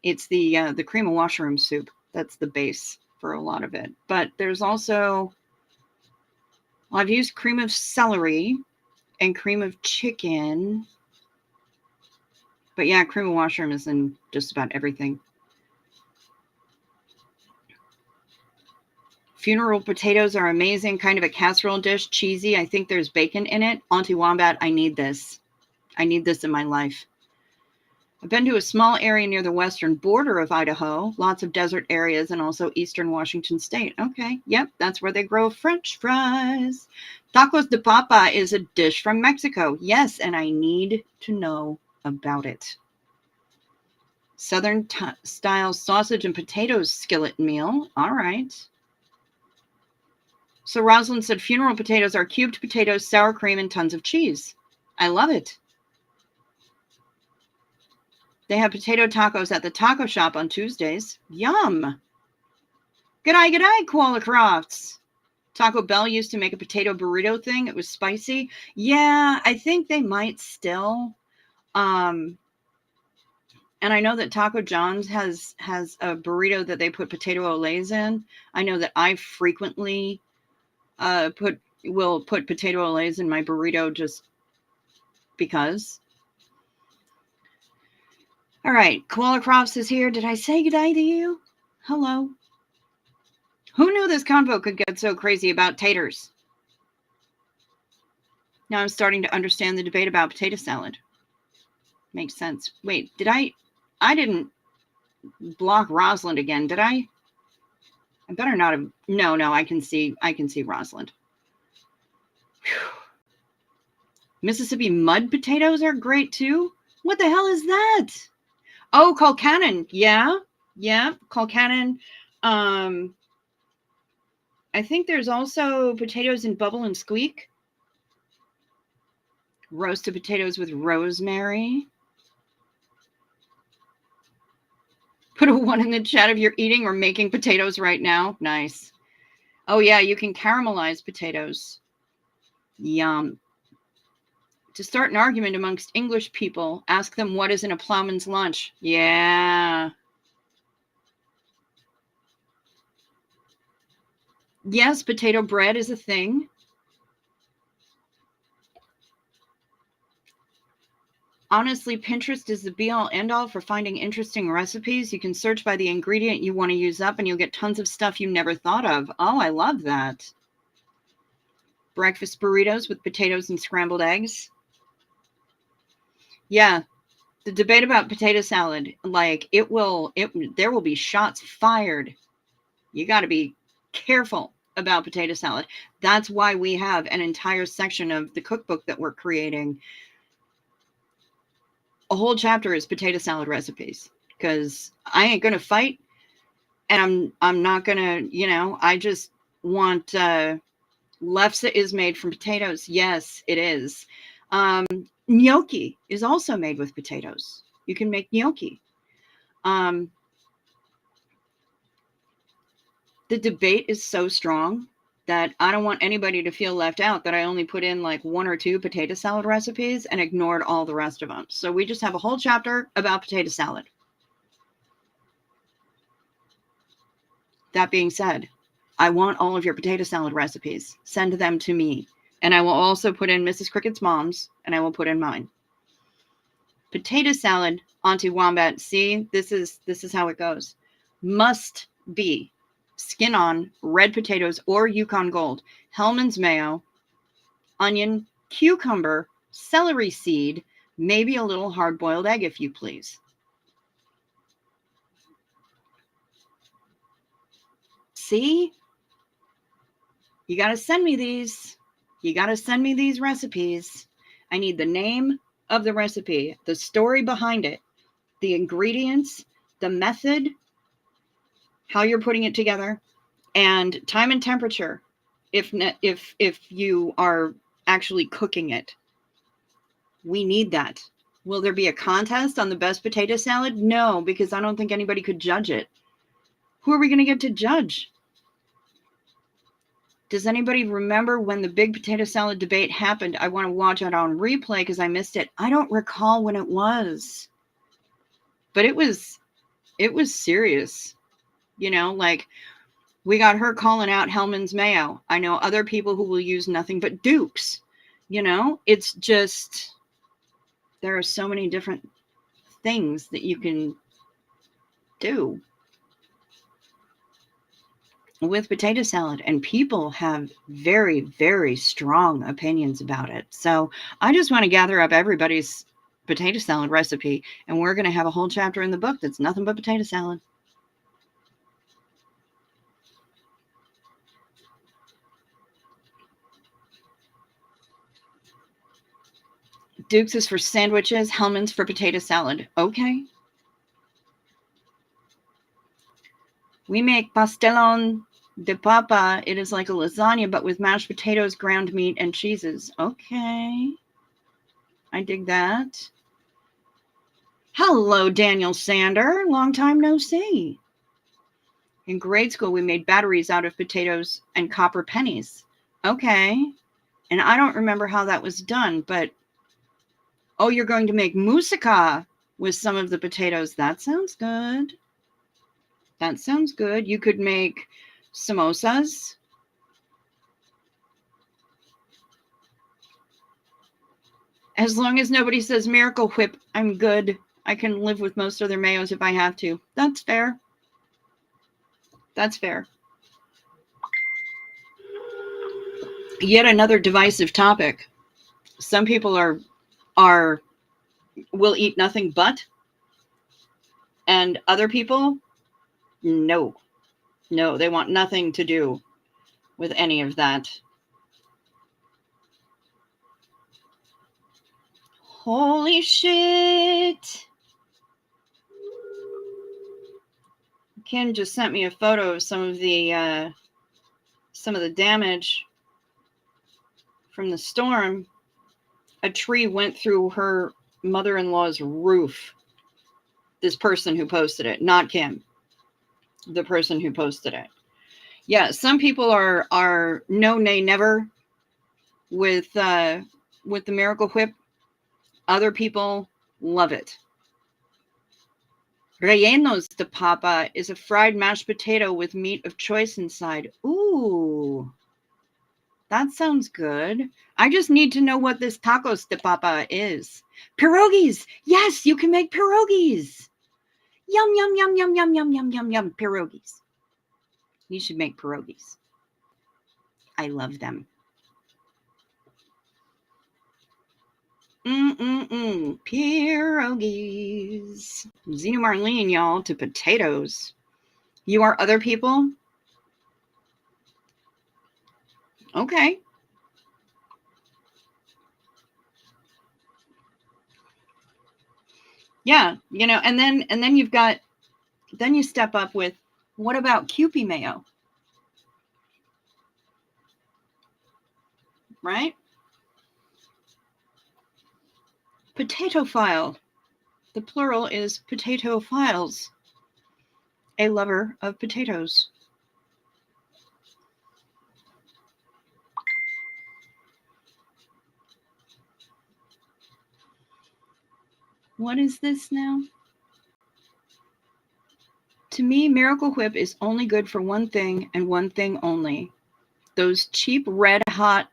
Speaker 1: It's the cream of washroom soup. That's the base for a lot of it. But there's also, well, I've used cream of celery and cream of chicken. But yeah, cream of washroom is in just about everything. Funeral potatoes are amazing, kind of a casserole dish, cheesy. I think there's bacon in it. Auntie Wombat, I need this. I need this in my life. I've been to a small area near the western border of Idaho, lots of desert areas, and also eastern Washington state. Okay, yep, that's where they grow French fries. Tacos de papa is a dish from Mexico. Yes, and I need to know about it. Southern style sausage and potatoes skillet meal. All right. So Rosalind said funeral potatoes are cubed potatoes, sour cream, and tons of cheese. I love it. They have potato tacos at the taco shop on Tuesdays. Yum. G'day, Koala Crofts. Taco Bell used to make a potato burrito thing. It was spicy. Yeah, I think they might still. And I know that Taco John's has a burrito that they put potato olays in. I know that I frequently will put potato olays in my burrito just because. All right, Koala Crofts is here. Did I say goodbye to you? Hello. Who knew this convo could get so crazy about taters? Now I'm starting to understand the debate about potato salad. Makes sense. Wait, I didn't block Rosalind again, did I? I better not have. No, I can see Rosalind. Whew. Mississippi mud potatoes are great too. What the hell is that? Oh, Colcannon. Yeah, Colcannon. I think there's also potatoes in Bubble and Squeak. Roasted potatoes with rosemary. Put a 1 in the chat if you're eating or making potatoes right now. Nice. Oh, yeah, you can caramelize potatoes. Yum. To start an argument amongst English people, ask them what is in a plowman's lunch. Yeah. Yes, potato bread is a thing. Honestly, Pinterest is the be-all, end-all for finding interesting recipes. You can search by the ingredient you want to use up, and you'll get tons of stuff you never thought of. Oh, I love that. Breakfast burritos with potatoes and scrambled eggs. Yeah, the debate about potato salad, like there will be shots fired. You got to be careful about potato salad. That's why we have an entire section of the cookbook that we're creating. A whole chapter is potato salad recipes, because I ain't going to fight, and I'm not going to, I just want, lefse is made from potatoes. Yes, it is. Gnocchi is also made with potatoes. You can make gnocchi. The debate is so strong that I don't want anybody to feel left out, that I only put in like 1 or 2 potato salad recipes and ignored all the rest of them. So we just have a whole chapter about potato salad. That being said, I want all of your potato salad recipes. Send them to me. And I will also put in Mrs. Cricket's mom's, and I will put in mine. Potato salad, Auntie Wombat. See, this is how it goes. Must be skin on, red potatoes or Yukon Gold, Hellman's mayo, onion, cucumber, celery seed, maybe a little hard-boiled egg if you please. See? You got to send me these. You got to send me these recipes. I need the name of the recipe, the story behind it, the ingredients, the method, how you're putting it together, and time and temperature if you are actually cooking it. We need that. Will there be a contest on the best potato salad? No, because I don't think anybody could judge it. Who are we going to get to judge? Does anybody remember when the big potato salad debate happened? I want to watch it on replay because I missed it. I don't recall when it was. But it was serious. You know, like we got her calling out Hellman's mayo. I know other people who will use nothing but Dukes. You know, it's just, there are so many different things that you can do with potato salad, and people have very, very strong opinions about it. So I just want to gather up everybody's potato salad recipe, and we're going to have a whole chapter in the book that's nothing but potato salad. Duke's is for sandwiches, Hellman's for potato salad. Okay. We make pastelón de papa. It is like a lasagna, but with mashed potatoes, ground meat, and cheeses. Okay. I dig that. Hello, Daniel Sander. Long time no see. In grade school, we made batteries out of potatoes and copper pennies. Okay. And I don't remember how that was done, but oh, you're going to make moussaka with some of the potatoes. That sounds good. That sounds good. You could make samosas. As long as nobody says Miracle Whip, I'm good. I can live with most other mayos if I have to. That's fair. That's fair. Yet another divisive topic. Some people will eat nothing but, and other people, no, they want nothing to do with any of that. Holy shit. Kim just sent me a photo of some of the damage from the storm. A tree went through her mother-in-law's roof. This person who posted it, not Kim. The person who posted it. Yeah, some people are no, nay, never with the Miracle Whip. Other people love it. Rellenos de papa is a fried mashed potato with meat of choice inside. Ooh, that sounds good. I just need to know what this tacos de papa is. Pierogies. Yes, you can make pierogies. Yum, yum, yum, yum, yum, yum, yum, yum, yum. Pierogies. You should make pierogies. I love them. Pierogies. Zena Marlene, y'all, to potatoes. You are other people? Okay. Yeah, you know, and then you step up with, what about Kewpie mayo? Right? Potato file. The plural is potato files. A lover of potatoes. What is this now? To me, Miracle Whip is only good for one thing and one thing only. Those cheap red hot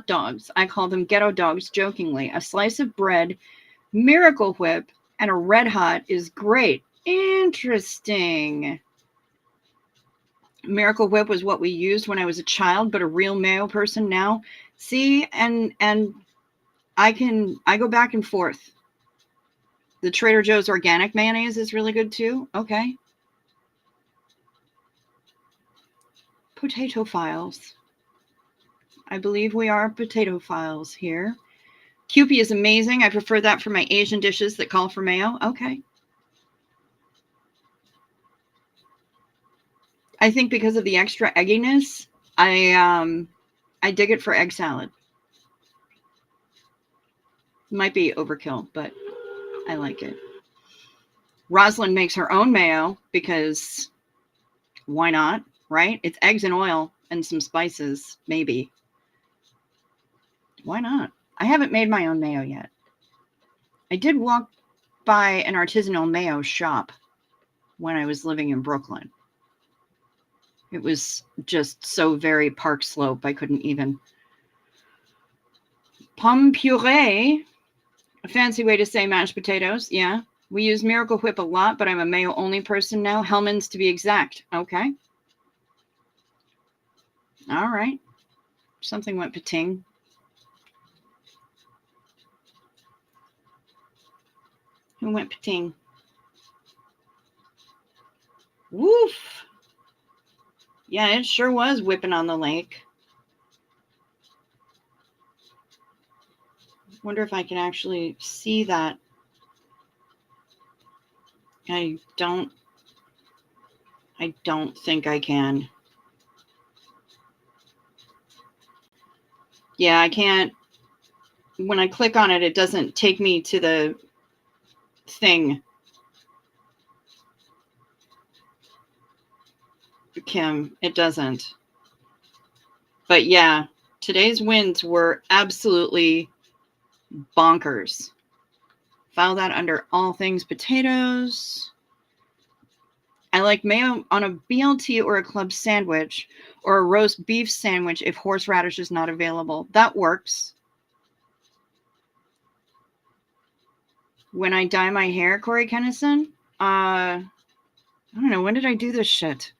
Speaker 1: dogs. I call them ghetto dogs jokingly. A slice of bread, Miracle Whip, and a red hot is great. Interesting. Miracle Whip was what we used when I was a child, but a real mayo person now. See, and I go back and forth. The Trader Joe's organic mayonnaise is really good too. Okay. Potato files. I believe we are potato files here. Kewpie is amazing. I prefer that for my Asian dishes that call for mayo. Okay. I think because of the extra egginess, I dig it for egg salad. Might be overkill, but I like it. Rosalind makes her own mayo because why not, right? It's eggs and oil and some spices, maybe. Why not? I haven't made my own mayo yet. I did walk by an artisanal mayo shop when I was living in Brooklyn. It was just so very Park Slope, I couldn't even. Pomme puree, a fancy way to say mashed potatoes. Yeah, we use Miracle Whip a lot, but I'm a mayo only person now. Hellman's to be exact. Okay. All right. Something went pating. Who went pating? Woof. Yeah, it sure was whipping on the lake. Wonder if I can actually see that. I don't think I can. Yeah, I can't. When I click on it, it doesn't take me to the thing. Kim, it doesn't. But yeah, today's winds were absolutely bonkers. File that under all things potatoes. I like mayo on a BLT or a club sandwich or a roast beef sandwich if horseradish is not available. That works. When I dye my hair, Corey Kennison, I don't know. When did I do this shit?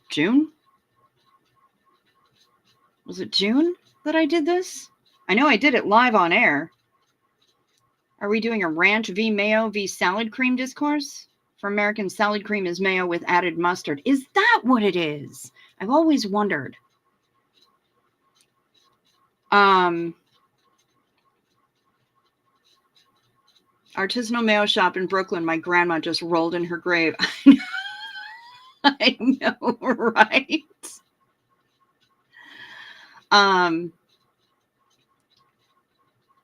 Speaker 1: June? Was it June that I did this? I know I did it live on air. Are we doing a ranch v mayo v salad cream discourse? For American, salad cream is mayo with added mustard. Is that what it is? I've always wondered. Artisanal mayo shop in Brooklyn. My grandma just rolled in her grave. I know, right?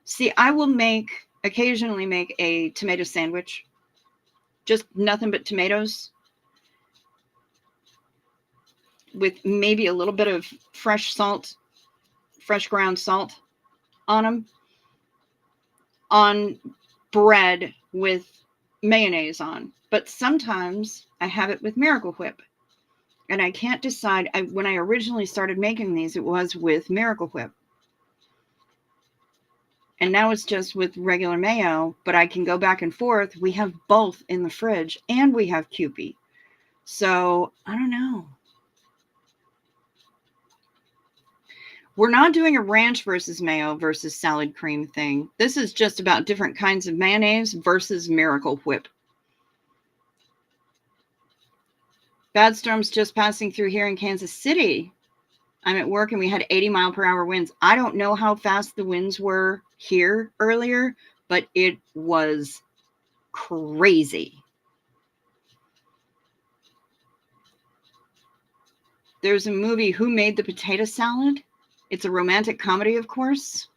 Speaker 1: See, I will occasionally make a tomato sandwich. Just nothing but tomatoes with maybe a little bit of fresh ground salt on them, on bread with mayonnaise on. But sometimes I have it with Miracle Whip. And I can't decide. When I originally started making these, it was with Miracle Whip. And now it's just with regular mayo, but I can go back and forth. We have both in the fridge and we have Kewpie. So I don't know. We're not doing a ranch versus mayo versus salad cream thing. This is just about different kinds of mayonnaise versus Miracle Whip. Bad storms just passing through here in Kansas City. I'm at work and we had 80-mile-per-hour winds. I don't know how fast the winds were here earlier, but it was crazy. There's a movie, Who Made the Potato Salad? It's a romantic comedy, of course.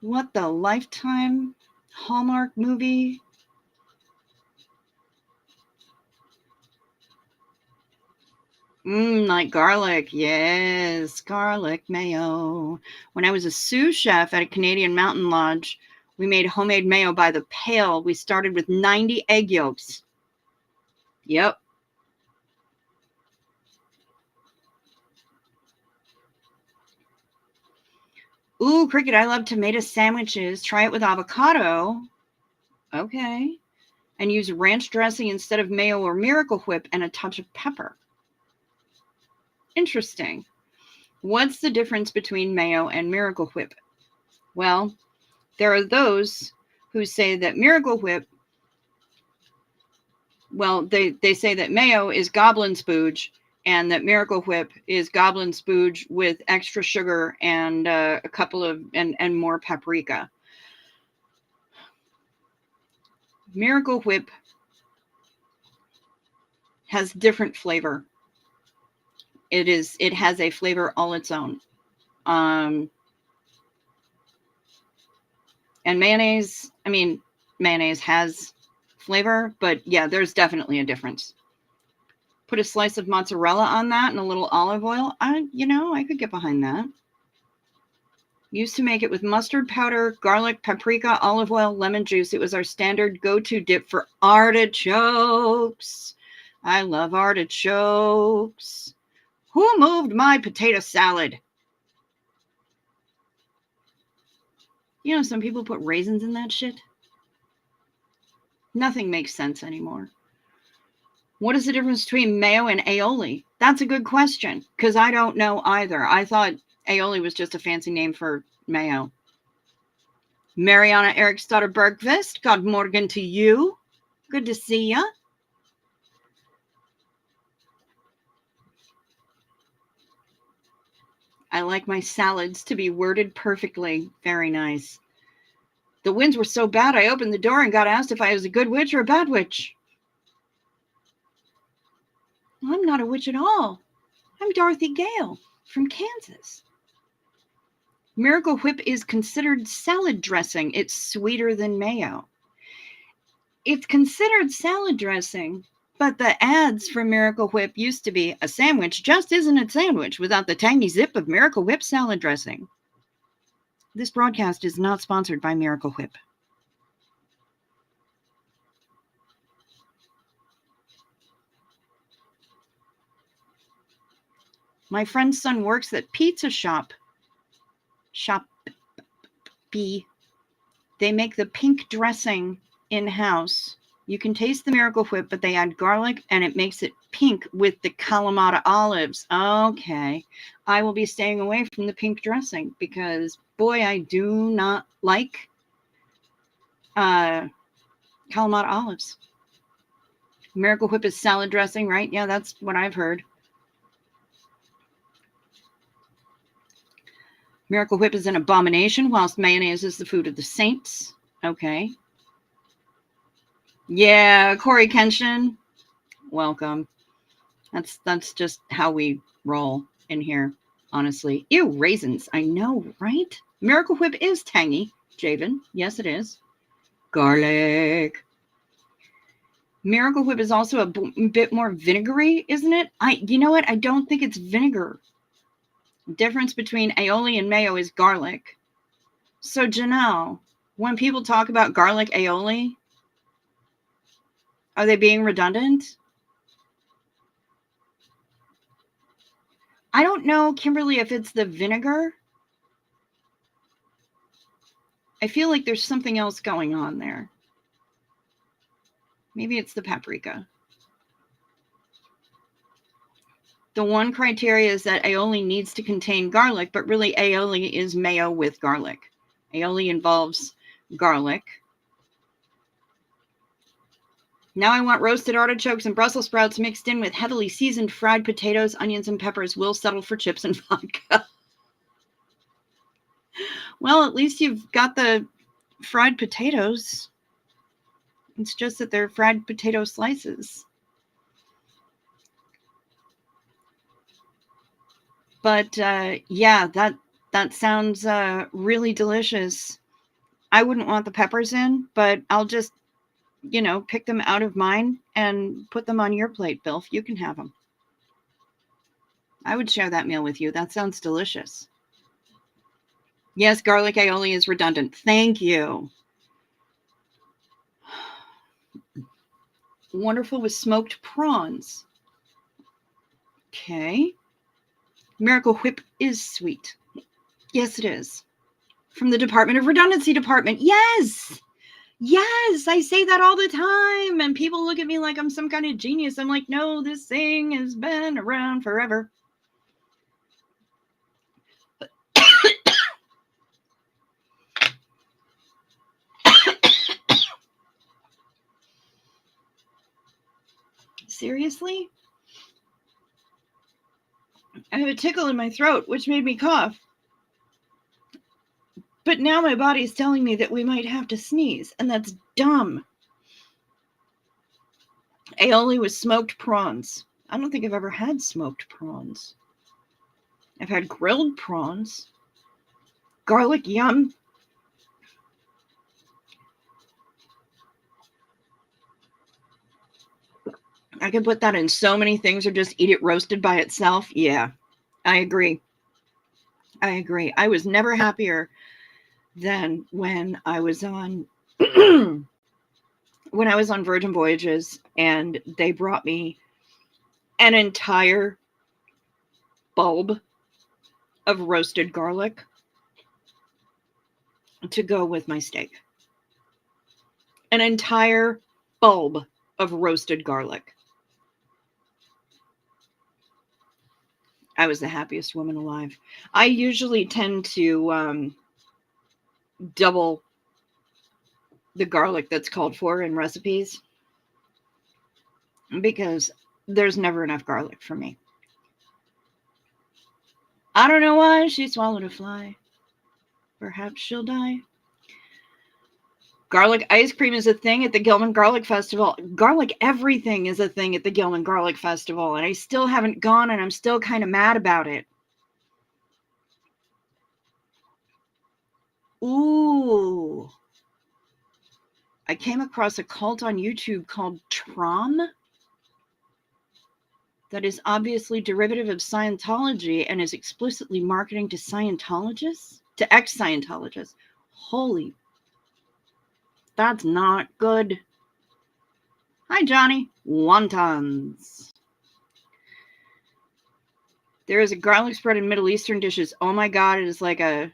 Speaker 1: What the Lifetime Hallmark movie? Like garlic. Yes, garlic mayo. When I was a sous chef at a Canadian mountain lodge, we made homemade mayo by the pail. We started with 90 egg yolks. Yep. Ooh, Cricket, I love tomato sandwiches. Try it with avocado. Okay. And use ranch dressing instead of mayo or Miracle Whip and a touch of pepper. Interesting. What's the difference between mayo and Miracle Whip? Well, there are those who say that Miracle Whip, well, they say that mayo is goblin spooge and that Miracle Whip is goblin spooge with extra sugar and a couple of, and more paprika. Miracle Whip has different flavor. It has a flavor all its own. And mayonnaise, mayonnaise has flavor, but yeah, there's definitely a difference. Put a slice of mozzarella on that and a little olive oil. I could get behind that. Used to make it with mustard powder, garlic, paprika, olive oil, lemon juice. It was our standard go-to dip for artichokes. I love artichokes. Who moved my potato salad? Some people put raisins in that shit. Nothing makes sense anymore. What is the difference between mayo and aioli? That's a good question, because I don't know either. I thought aioli was just a fancy name for mayo. Mariana Eriksdotter Bergqvist, God morgen to you. Good to see ya. I like my salads to be worded perfectly. Very nice. The winds were so bad, I opened the door and got asked if I was a good witch or a bad witch. Well, I'm not a witch at all. I'm Dorothy Gale from Kansas. Miracle Whip is considered salad dressing. It's sweeter than mayo. It's considered salad dressing, but the ads for Miracle Whip used to be a sandwich just isn't a sandwich without the tangy zip of Miracle Whip salad dressing. This broadcast is not sponsored by Miracle Whip. My friend's son works at Pizza Shop. Shop B. They make the pink dressing in-house. You can taste the Miracle Whip, but they add garlic and it makes it pink with the Kalamata olives. Okay. I will be staying away from the pink dressing because, boy, I do not like Kalamata olives. Miracle Whip is salad dressing, right? Yeah, that's what I've heard. Miracle Whip is an abomination, whilst mayonnaise is the food of the saints. Okay. Yeah, Corey Kenshin, welcome. That's just how we roll in here, honestly. Ew, raisins. I know, right? Miracle Whip is tangy, Javen. Yes, it is. Garlic. Miracle Whip is also a bit more vinegary, isn't it? You know what? I don't think it's vinegar. Difference between aioli and mayo is garlic. So Janelle, when people talk about garlic aioli, are they being redundant? I don't know, Kimberly, if it's the vinegar. I feel like there's something else going on there. Maybe it's the paprika. The one criteria is that aioli needs to contain garlic, but really aioli is mayo with garlic. Aioli involves garlic. Now I want roasted artichokes and Brussels sprouts mixed in with heavily seasoned fried potatoes, onions, and peppers. Will settle for chips and vodka. Well, at least you've got the fried potatoes. It's just that they're fried potato slices. But yeah, that sounds really delicious. I wouldn't want the peppers in, but I'll just, pick them out of mine and put them on your plate, Bilf. You can have them. I would share that meal with you. That sounds delicious. Yes, garlic aioli is redundant. Thank you. Wonderful with smoked prawns. Okay. Miracle Whip is sweet. Yes, it is. From the Department of Redundancy Department. Yes. Yes, I say that all the time. And people look at me like I'm some kind of genius. I'm like, no, this thing has been around forever. Seriously? I have a tickle in my throat, which made me cough. But now my body is telling me that we might have to sneeze, and that's dumb. aioli with smoked prawns. I don't think I've ever had smoked prawns. I've had grilled prawns. Garlic yum. I could put that in so many things or just eat it roasted by itself. Yeah, I agree. I agree. I was never happier than when I was on when I was on Virgin Voyages and they brought me an entire bulb of roasted garlic to go with my steak. An entire bulb of roasted garlic. I was the happiest woman alive. I usually tend to double the garlic that's called for in recipes because there's never enough garlic for me. I don't know why she swallowed a fly. Perhaps she'll die. Garlic ice cream is a thing at the Gilman Garlic Festival. Garlic everything is a thing at the Gilman Garlic Festival, and I still haven't gone, and I'm still kind of mad about it. Ooh. I came across a cult on YouTube called Trom that is obviously derivative of Scientology and is explicitly marketing to Scientologists, to ex-Scientologists. Holy, that's not good. Hi, Johnny. Wontons. There is a garlic spread in Middle Eastern dishes. Oh my God, it is like a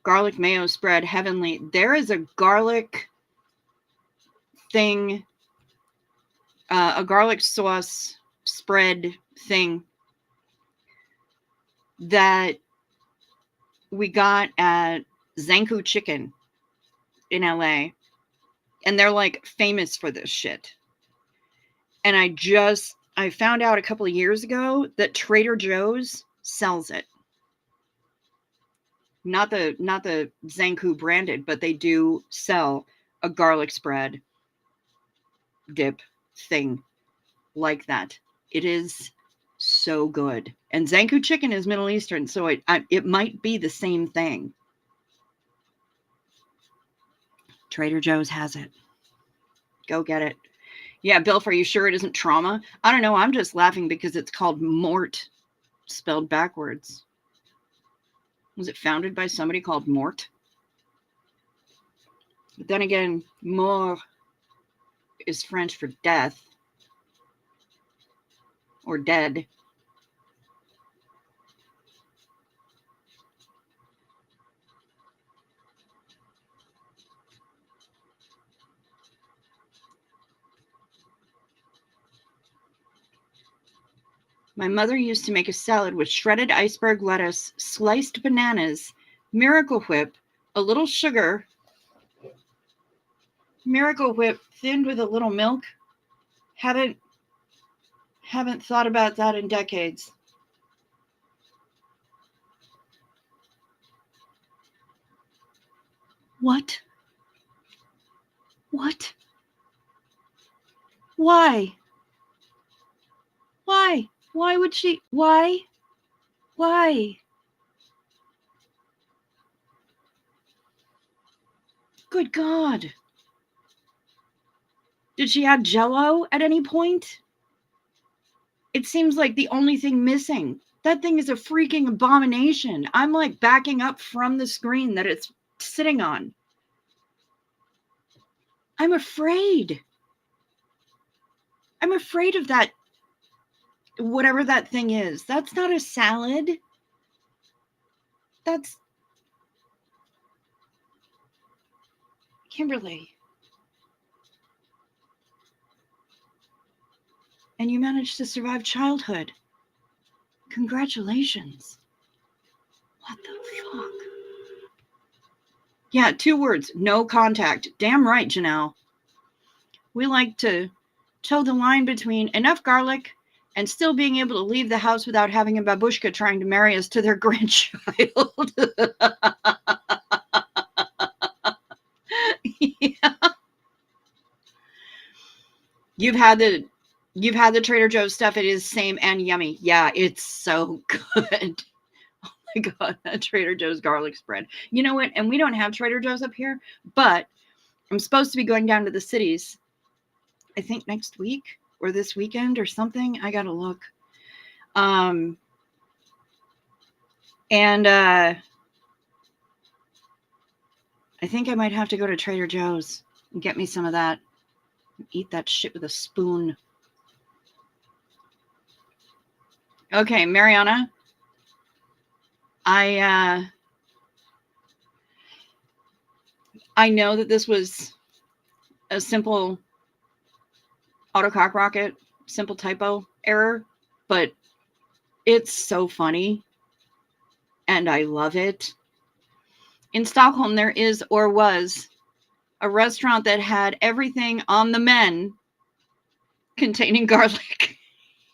Speaker 1: garlic mayo spread. Heavenly. There is a garlic thing, a garlic sauce spread thing that we got at Zanku Chicken in LA. And they're like famous for this shit. And I found out a couple of years ago that Trader Joe's sells it. Not the Zanku branded, but they do sell a garlic spread dip thing like that. It is so good. And Zanku chicken is Middle Eastern, so it might be the same thing. Trader Joe's has it. Go get it. Yeah, Bill, are you sure it isn't trauma? I don't know. I'm just laughing because it's called Mort, spelled backwards. Was it founded by somebody called Mort? But then again, mort is French for death or dead. My mother used to make a salad with shredded iceberg lettuce, sliced bananas, Miracle Whip, a little sugar, Miracle Whip thinned with a little milk. Haven't thought about that in decades. What? What? Why? Why? Why would she? Why? Why? Good God. Did she add Jell-O at any point? It seems like the only thing missing. That thing is a freaking abomination. I'm like backing up from the screen that it's sitting on. I'm afraid. I'm afraid of that, whatever that thing is. That's not a salad. That's Kimberly. And you managed to survive childhood. Congratulations. What the fuck? Yeah, 2 words. No contact. Damn right, Janelle. We like to toe the line between enough garlic and still being able to leave the house without having a babushka trying to marry us to their grandchild. Yeah. You've had the Trader Joe's stuff. It is same and yummy. Yeah, it's so good. Oh my God, that Trader Joe's garlic spread. You know what? And we don't have Trader Joe's up here, but I'm supposed to be going down to the cities, I think next week or this weekend or something. I got to look. And I think I might have to go to Trader Joe's and get me some of that. Eat that shit with a spoon. Okay, Mariana. I know that this was a simple autocock rocket, simple typo error, but it's so funny and I love it. In Stockholm, there is or was a restaurant that had everything on the menu containing garlic,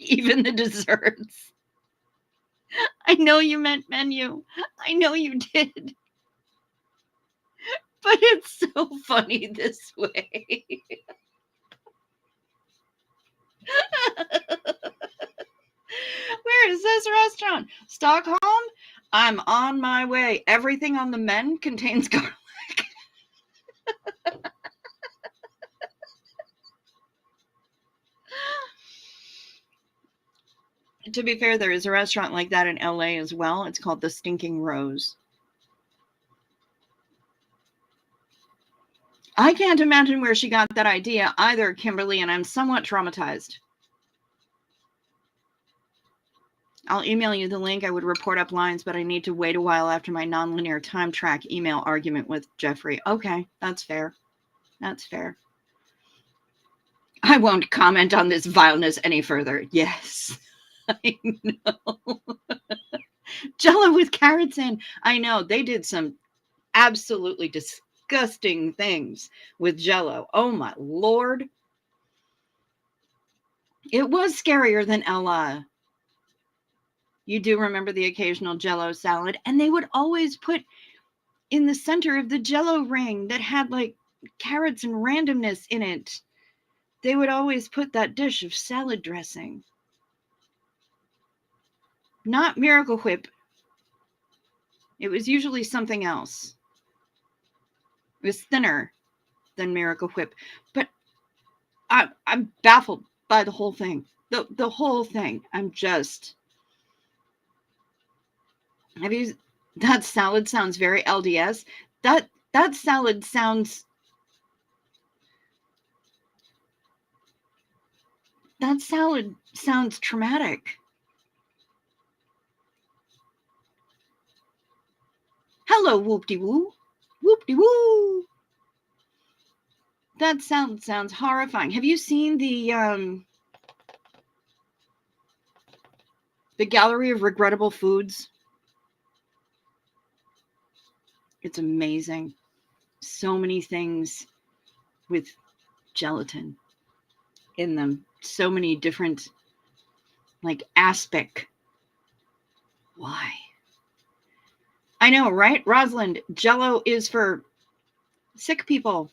Speaker 1: even the desserts. I know you meant menu. I know you did. But it's so funny this way. Where is this restaurant? Stockholm? I'm on my way. Everything on the menu contains garlic. To be fair, there is a restaurant like that in LA as well. It's called the Stinking Rose. I can't imagine where she got that idea either, Kimberly, and I'm somewhat traumatized. I'll email you the link. I would report up lines, but I need to wait a while after my nonlinear time track email argument with Jeffrey. Okay, that's fair. That's fair. I won't comment on this vileness any further. Yes, I know. Jello with carrots in. I know. They did some absolutely disgusting things with Jello. Oh, my Lord. It was scarier than Ella. You do remember the occasional Jello salad, and they would always put in the center of the Jello ring that had like carrots and randomness in it. They would always put that dish of salad dressing. Not Miracle Whip. It was usually something else. It was thinner than Miracle Whip. But I'm baffled by the whole thing. The whole thing. I'm just... That salad sounds very LDS. That salad sounds... That salad sounds traumatic. Hello, whoop-de-woo. Whoop-de-woo. That sounds horrifying. Have you seen the Gallery of Regrettable Foods? It's amazing. So many things with gelatin in them. So many different, like, aspic. Why? I know, right? Rosalind, Jello is for sick people.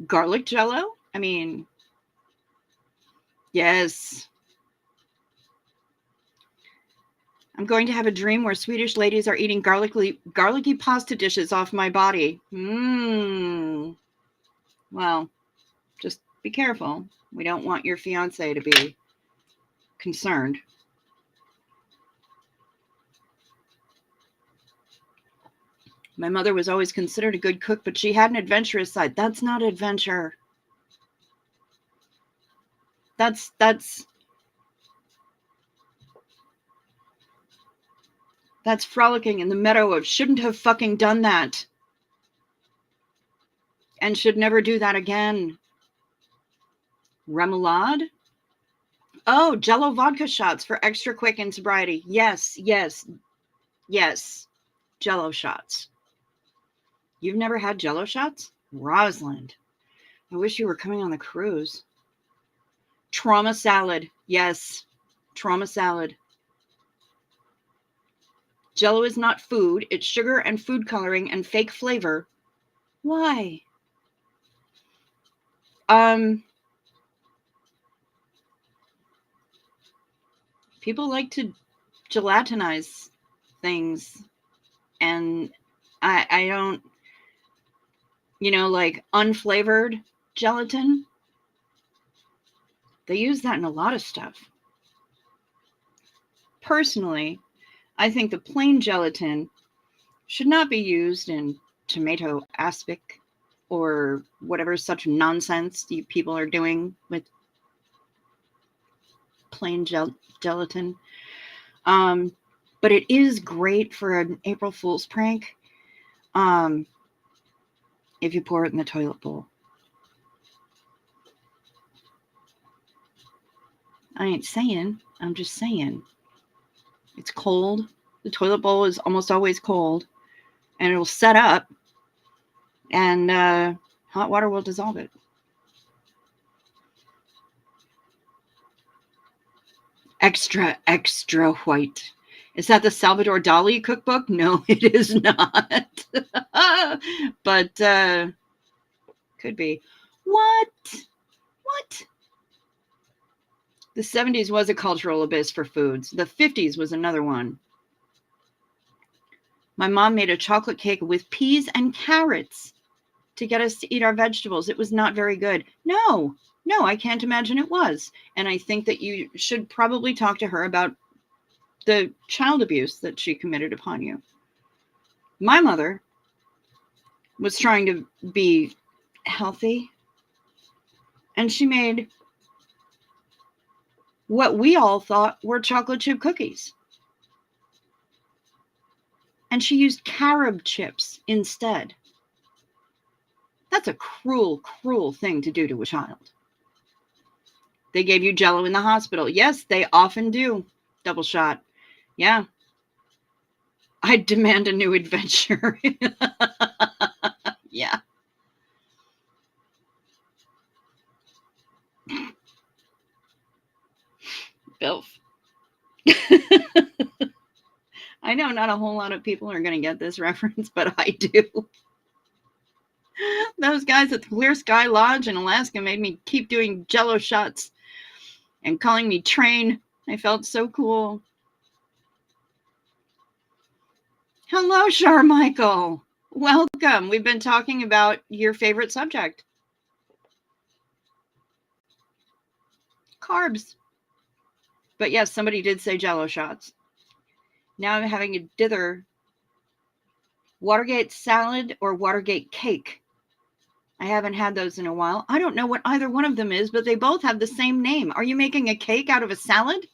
Speaker 1: Garlic Jello? I mean, yes. I'm going to have a dream where Swedish ladies are eating garlicky pasta dishes off my body. Well, just be careful. We don't want your fiance to be concerned. My mother was always considered a good cook, but she had an adventurous side. That's not adventure. That's frolicking in the meadow of shouldn't have fucking done that. And should never do that again. Remoulade? Oh, Jello vodka shots for extra quick in sobriety. Yes. Jello shots. You've never had Jello shots? Rosalind. I wish you were coming on the cruise. Trauma salad. Yes. Trauma salad. Jello is not food. It's sugar and food coloring and fake flavor Why? People like to gelatinize things, and I don't, like unflavored gelatin. They use that in a lot of stuff. Personally, I think the plain gelatin should not be used in tomato aspic or whatever such nonsense you people are doing with plain gelatin. But it is great for an April Fool's prank if you pour it in the toilet bowl. I ain't saying, I'm just saying. It's cold. The toilet bowl is almost always cold, and it'll set up, and hot water will dissolve it. Extra, extra white. Is that the Salvador Dali cookbook? No, it is not. But could be. What? The 70s was a cultural abyss for foods. The 50s was another one. My mom made a chocolate cake with peas and carrots to get us to eat our vegetables. It was not very good. No, I can't imagine it was. And I think that you should probably talk to her about the child abuse that she committed upon you. My mother was trying to be healthy, and she made what we all thought were chocolate chip cookies. And she used carob chips instead. That's a cruel, cruel thing to do to a child. They gave you Jell-O in the hospital. Yes, they often do. Double shot. Yeah. I demand a new adventure. Yeah. Bilf. I know not a whole lot of people are going to get this reference, but I do. Those guys at the Clear Sky Lodge in Alaska made me keep doing Jell-O shots and calling me Train. I felt so cool. Hello, Charmichael. Welcome. We've been talking about your favorite subject. Carbs. But yes, somebody did say Jell-O shots. Now I'm having a dither. Watergate salad or Watergate cake. I haven't had those in a while. I don't know what either one of them is, but they both have the same name. Are you making a cake out of a salad?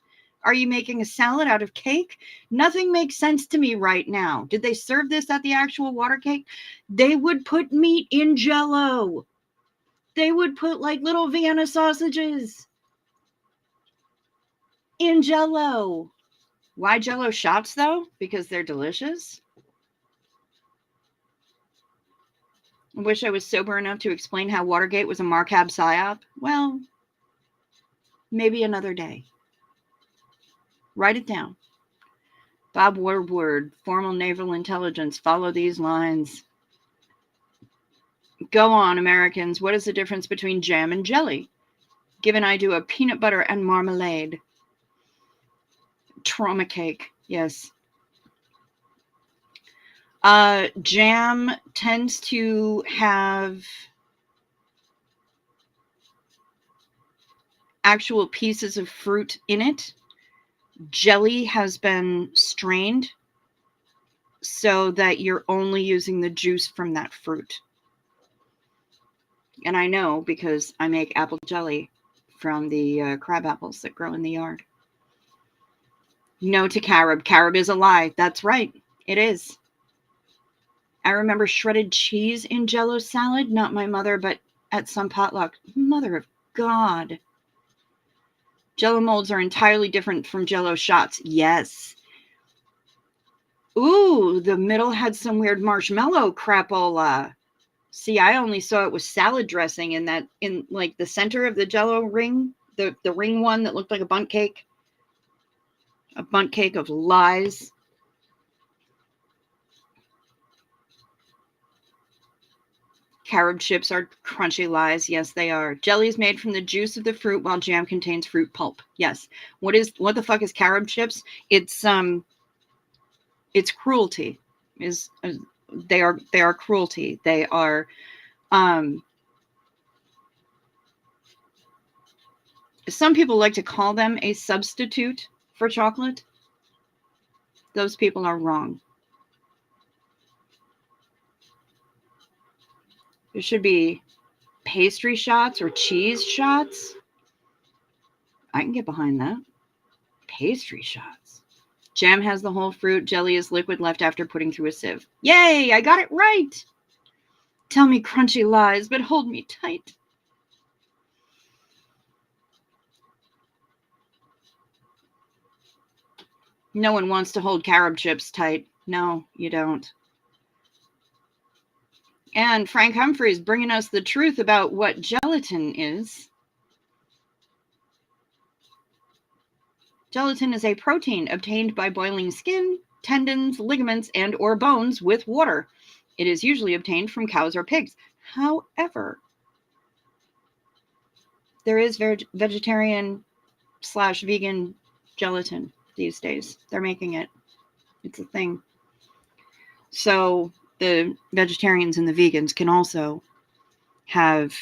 Speaker 1: Are you making a salad out of cake? Nothing makes sense to me right now. Did they serve this at the actual water cake? They would put meat in Jell-O. They would put like little Vienna sausages in Jell-O. Why Jell-O shots though? Because they're delicious. I wish I was sober enough to explain how Watergate was a Marcab psyop. Well, maybe another day. Write it down. Bob Woodward, Formal Naval Intelligence. Follow these lines. Go on, Americans. What is the difference between jam and jelly? Given I do a peanut butter and marmalade. Trauma cake. Yes. Jam tends to have actual pieces of fruit in it. Jelly has been strained so that you're only using the juice from that fruit. And I know because I make apple jelly from the crab apples that grow in the yard. No to carob. Carob is a lie. That's right. It is. I remember shredded cheese in Jell-O salad. Not my mother, but at some potluck. Mother of God. Jell-O molds are entirely different from Jell-O shots. Yes. Ooh, the middle had some weird marshmallow crapola. See, I only saw it with salad dressing in like the center of the Jell-O ring, the ring one that looked like a bundt cake. A bundt cake of lies. Carob chips are crunchy lies. Yes, they are. Jelly is made from the juice of the fruit while jam contains fruit pulp. Yes. What the fuck is carob chips? It's cruelty. They are cruelty. They are some people like to call them a substitute for chocolate. Those people are wrong. There should be pastry shots or cheese shots. I can get behind that. Pastry shots. Jam has the whole fruit. Jelly is liquid left after putting through a sieve. Yay, I got it right. Tell me crunchy lies, but hold me tight. No one wants to hold carob chips tight. No, you don't. And Frank Humphreys bringing us the truth about what gelatin is. Gelatin is a protein obtained by boiling skin, tendons, ligaments, and or bones with water. It is usually obtained from cows or pigs. However, there is vegetarian/vegan gelatin these days. They're making it. It's a thing. So the vegetarians and the vegans can also have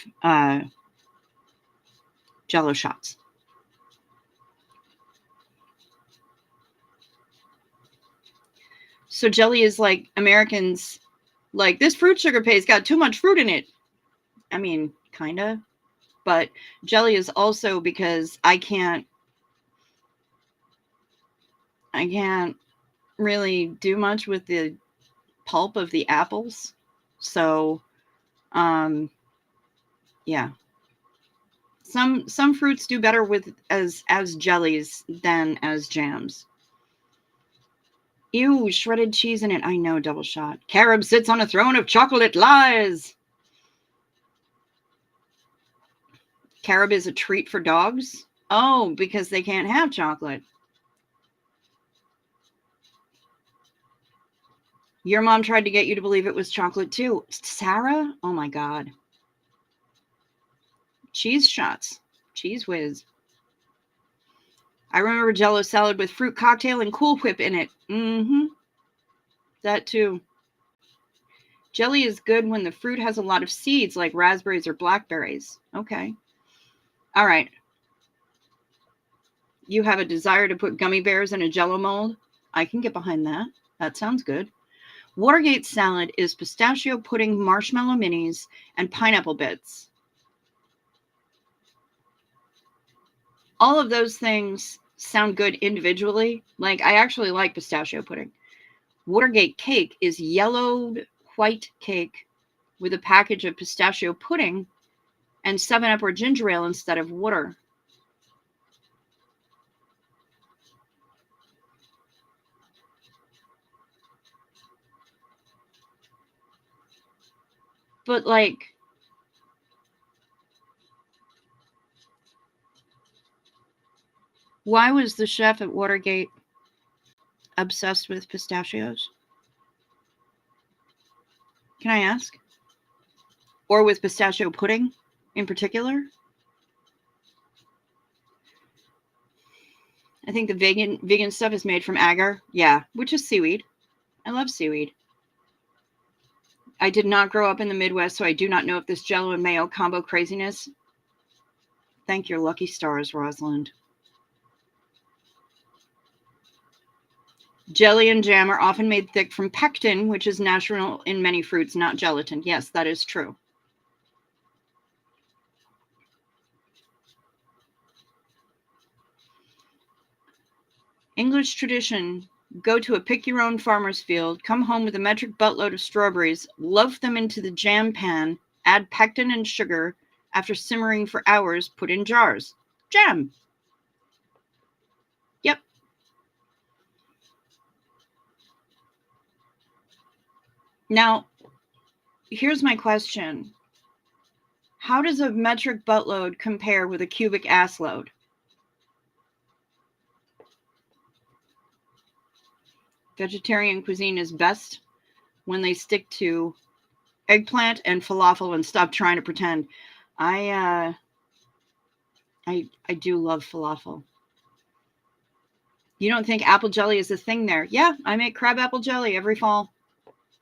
Speaker 1: Jello shots. So jelly is like Americans like, this fruit sugar paste got too much fruit in it. I mean, kind of. But jelly is also because I can't really do much with the pulp of the apples. So, yeah. Some fruits do better with as jellies than as jams. Ew, shredded cheese in it. I know, double shot. Carob sits on a throne of chocolate lies. Carob is a treat for dogs? Oh, because they can't have chocolate. Your mom tried to get you to believe it was chocolate too. Sarah? Oh my God. Cheese shots. Cheese whiz. I remember Jello salad with fruit cocktail and Cool Whip in it. Mm-hmm. That too. Jelly is good when the fruit has a lot of seeds like raspberries or blackberries. Okay. All right. You have a desire to put gummy bears in a Jello mold? I can get behind that. That sounds good. Watergate salad is pistachio pudding, marshmallow minis, and pineapple bits. All of those things sound good individually. Like, I actually like pistachio pudding. Watergate cake is yellowed white cake with a package of pistachio pudding and 7-Up or ginger ale instead of water. But, like, why was the chef at Watergate obsessed with pistachios? Can I ask? Or with pistachio pudding in particular? I think the vegan stuff is made from agar. Yeah, which is seaweed. I love seaweed. I did not grow up in the Midwest, so I do not know if this Jello and mayo combo craziness. Thank your lucky stars, Rosalind. Jelly and jam are often made thick from pectin, which is natural in many fruits, not gelatin. Yes, that is true. English tradition. Go to a pick-your-own farmer's field, come home with a metric buttload of strawberries, loaf them into the jam pan, add pectin and sugar. After simmering for hours, put in jars. Jam. Yep. Now, here's my question. How does a metric buttload compare with a cubic ass load? Vegetarian cuisine is best when they stick to eggplant and falafel and stop trying to pretend. I do love falafel. You don't think apple jelly is a thing there? Yeah, I make crab apple jelly every fall.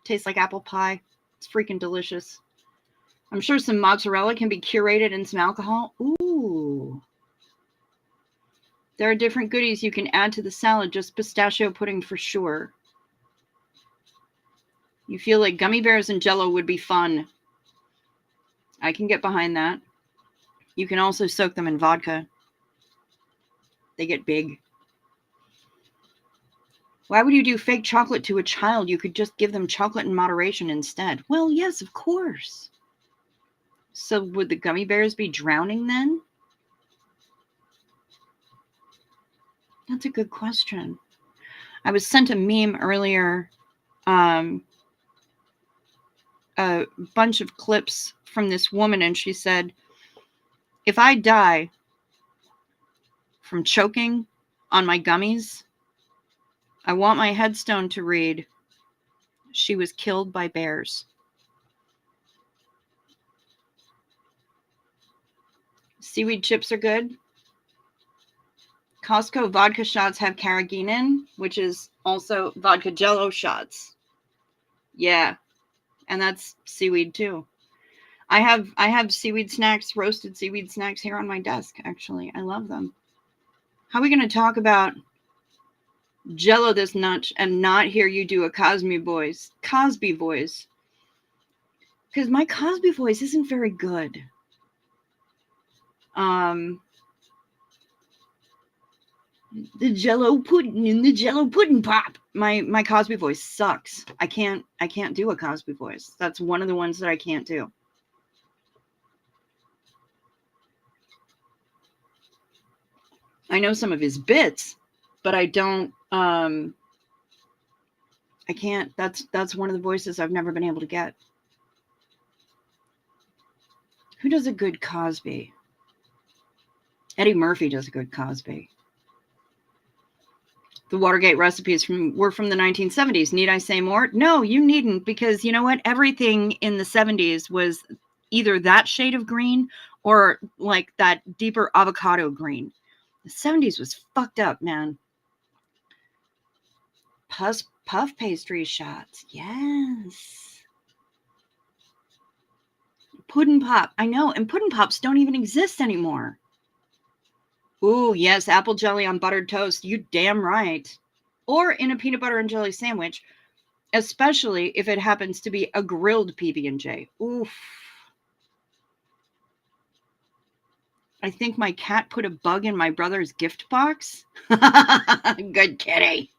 Speaker 1: Tastes like apple pie. It's freaking delicious. I'm sure some mozzarella can be curated in some alcohol. Ooh. There are different goodies you can add to the salad, just pistachio pudding for sure. You feel like gummy bears and Jell-O would be fun. I can get behind that. You can also soak them in vodka. They get big. Why would you do fake chocolate to a child? You could just give them chocolate in moderation instead. Well, yes, of course. So would the gummy bears be drowning then? That's a good question. I was sent a meme earlier, a bunch of clips from this woman, and she said, if I die from choking on my gummies, I want my headstone to read, she was killed by bears. Seaweed chips are good. Costco vodka shots have carrageenan, which is also vodka Jell-O shots. Yeah, and that's seaweed too. I have seaweed snacks, roasted seaweed snacks here on my desk, actually. I love them. How are we going to talk about Jell-O this much and not hear you do a Cosby voice? Because my Cosby voice isn't very good. The Jell-O pudding and the Jell-O pudding pop. My Cosby voice sucks. I can't do a Cosby voice. That's one of the ones that I can't do. I know some of his bits, but I don't. I can't. That's one of the voices I've never been able to get. Who does a good Cosby? Eddie Murphy does a good Cosby. The Watergate recipes were from the 1970s. Need I say more? No, you needn't, because you know what? Everything in the 70s was either that shade of green or like that deeper avocado green. The 70s was fucked up, man. Puff pastry shots. Yes. Pudding pop. I know. And pudding pops don't even exist anymore. Ooh, yes. Apple jelly on buttered toast. You damn right. Or in a peanut butter and jelly sandwich, especially if it happens to be a grilled PB&J. Oof. I think my cat put a bug in my brother's gift box. Good kitty.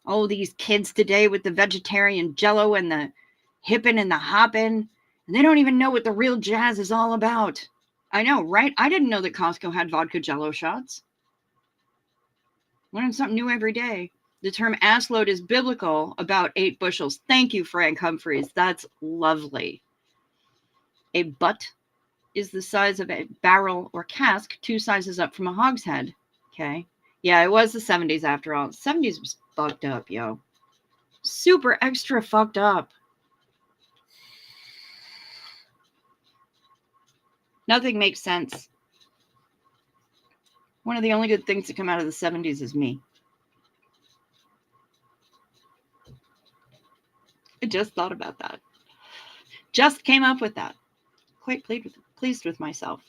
Speaker 1: Oh, these kids today with the vegetarian Jell-O and the hippin' and the hoppin', and they don't even know what the real jazz is all about. I know, right? I didn't know that Costco had vodka Jell-O shots. Learn something new every day. The term ass load is biblical, about 8 bushels. Thank you, Frank Humphreys. That's lovely. A butt is the size of a barrel or cask, 2 sizes up from a hogshead. Okay. Yeah, it was the 70s after all. The 70s was fucked up, yo. Super extra fucked up. Nothing makes sense. One of the only good things to come out of the 70s is me. I just thought about that. Just came up with that. Quite pleased with myself.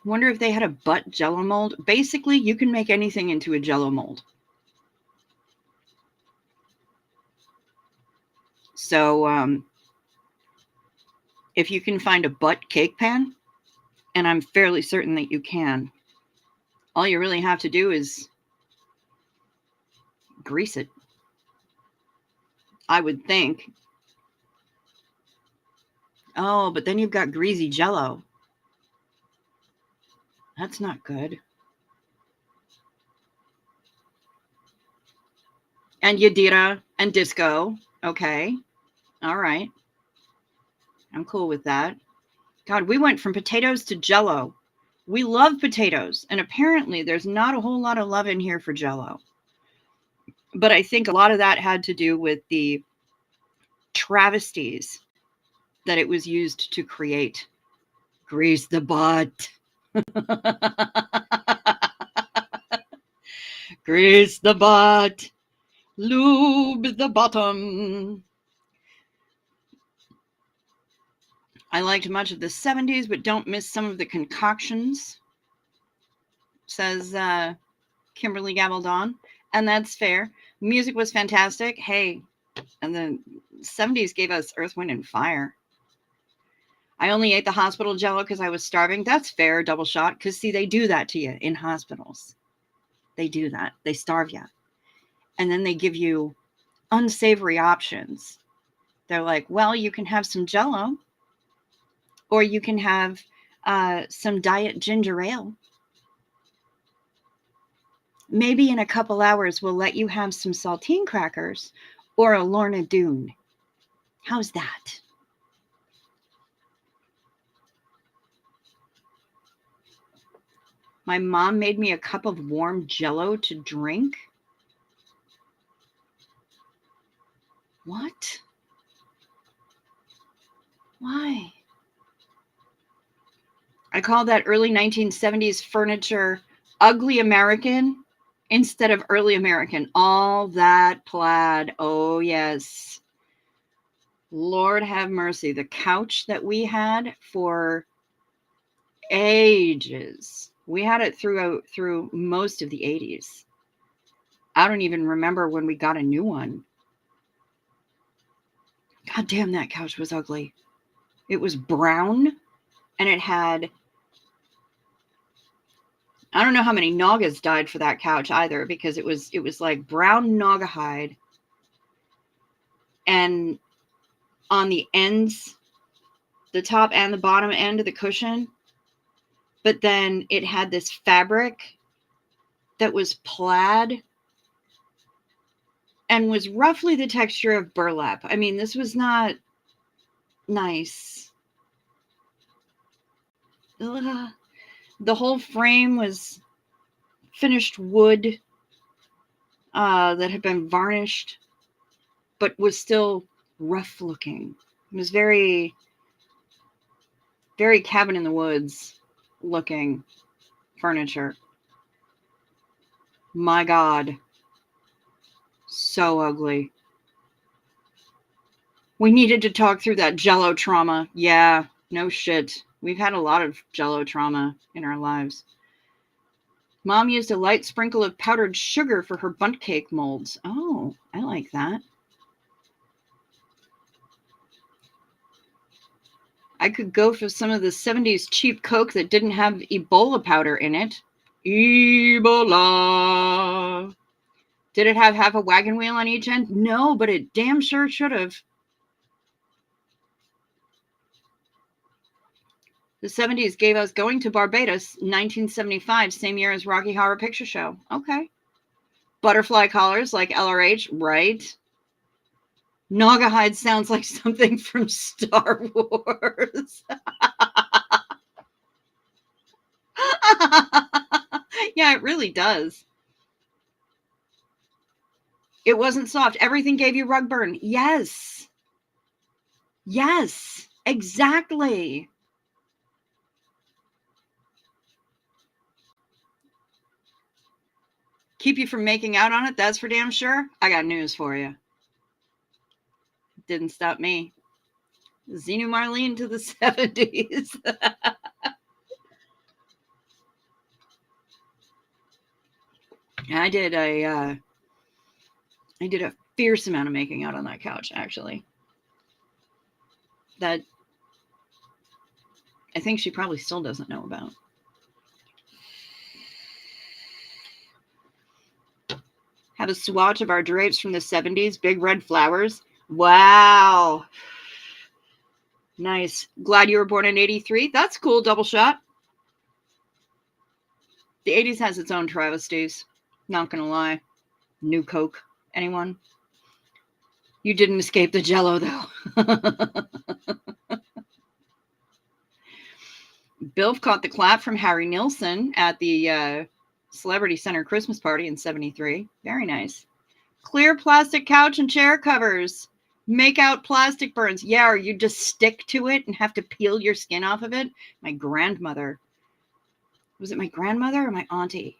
Speaker 1: Wonder if they had a butt Jell-O mold. Basically, you can make anything into a Jell-O mold. So, if you can find a butt cake pan, and I'm fairly certain that you can, all you really have to do is grease it. I would think. Oh, but then you've got greasy Jell-O. That's not good. And Yadira and disco. Okay. All right. I'm cool with that. God, we went from potatoes to Jell-O We love potatoes, and apparently there's not a whole lot of love in here for Jell-O. But I think a lot of that had to do with the travesties that it was used to create. Grease the butt. Grease the butt. Lube the bottom. I liked much of the 70s, but don't miss some of the concoctions, says Kimberly Gabaldon. And that's fair. Music was fantastic. Hey, and the 70s gave us Earth, Wind, and Fire. I only ate the hospital Jell-O because I was starving. That's fair, double shot. Because, see, they do that to you in hospitals. They do that. They starve you. And then they give you unsavory options. They're like, well, you can have some Jell-O, or you can have some diet ginger ale. Maybe in a couple hours, we'll let you have some saltine crackers or a Lorna Doone. How's that? My mom made me a cup of warm Jell-O to drink. What? Why? I call that early 1970s furniture ugly American instead of early American. All that plaid. Oh, yes. Lord have mercy. The couch that we had for ages. We had it through most of the 80s. I don't even remember when we got a new one. God damn, that couch was ugly. It was brown, and it had... I don't know how many Nagas died for that couch either, because it was like brown Naga hide. And on the ends, the top and the bottom end of the cushion, but then it had this fabric that was plaid and was roughly the texture of burlap. I mean, this was not nice. Ugh. The whole frame was finished wood that had been varnished, but was still rough looking. It was very, very cabin in the woods looking furniture. My God. So ugly. We needed to talk through that Jell-O trauma. Yeah, no shit. We've had a lot of Jell-O trauma in our lives. Mom used a light sprinkle of powdered sugar for her bundt cake molds. Oh, I like that. I could go for some of the 70s cheap Coke that didn't have Ebola powder in it. Ebola. Did it have half a wagon wheel on each end? No, but it damn sure should have. The 70s gave us Going to Barbados, 1975, same year as Rocky Horror Picture Show. Okay. Butterfly collars like LRH, right? Naugahyde sounds like something from Star Wars. Yeah, it really does. It wasn't soft. Everything gave you rug burn. Yes. Yes, exactly. Keep you from making out on it, that's for damn sure. I got news for you. Didn't stop me. Xenu Marlene to the 70s. I did a fierce amount of making out on that couch, actually. That I think she probably still doesn't know about. Have a swatch of our drapes from the 70s. Big red flowers. Wow. Nice. Glad you were born in 83. That's cool, double shot. The 80s has its own travesties. Not gonna lie. New Coke. Anyone? You didn't escape the Jell-O, though. Bill caught the clap from Harry Nilsson at the Celebrity Center Christmas party in 73. Very nice. Clear plastic couch and chair covers. Make out plastic burns. Yeah, or you just stick to it and have to peel your skin off of it. My grandmother. Was it my grandmother or my auntie?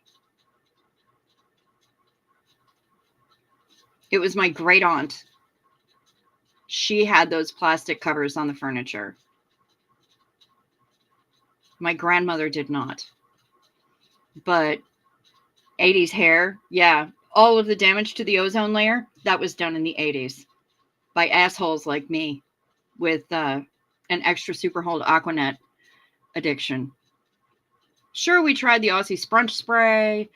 Speaker 1: It was my great aunt. She had those plastic covers on the furniture. My grandmother did not. But 80s hair, yeah. All of the damage to the ozone layer, that was done in the 80s by assholes like me with an extra super hold Aquanet addiction. Sure, we tried the Aussie Sprunch spray,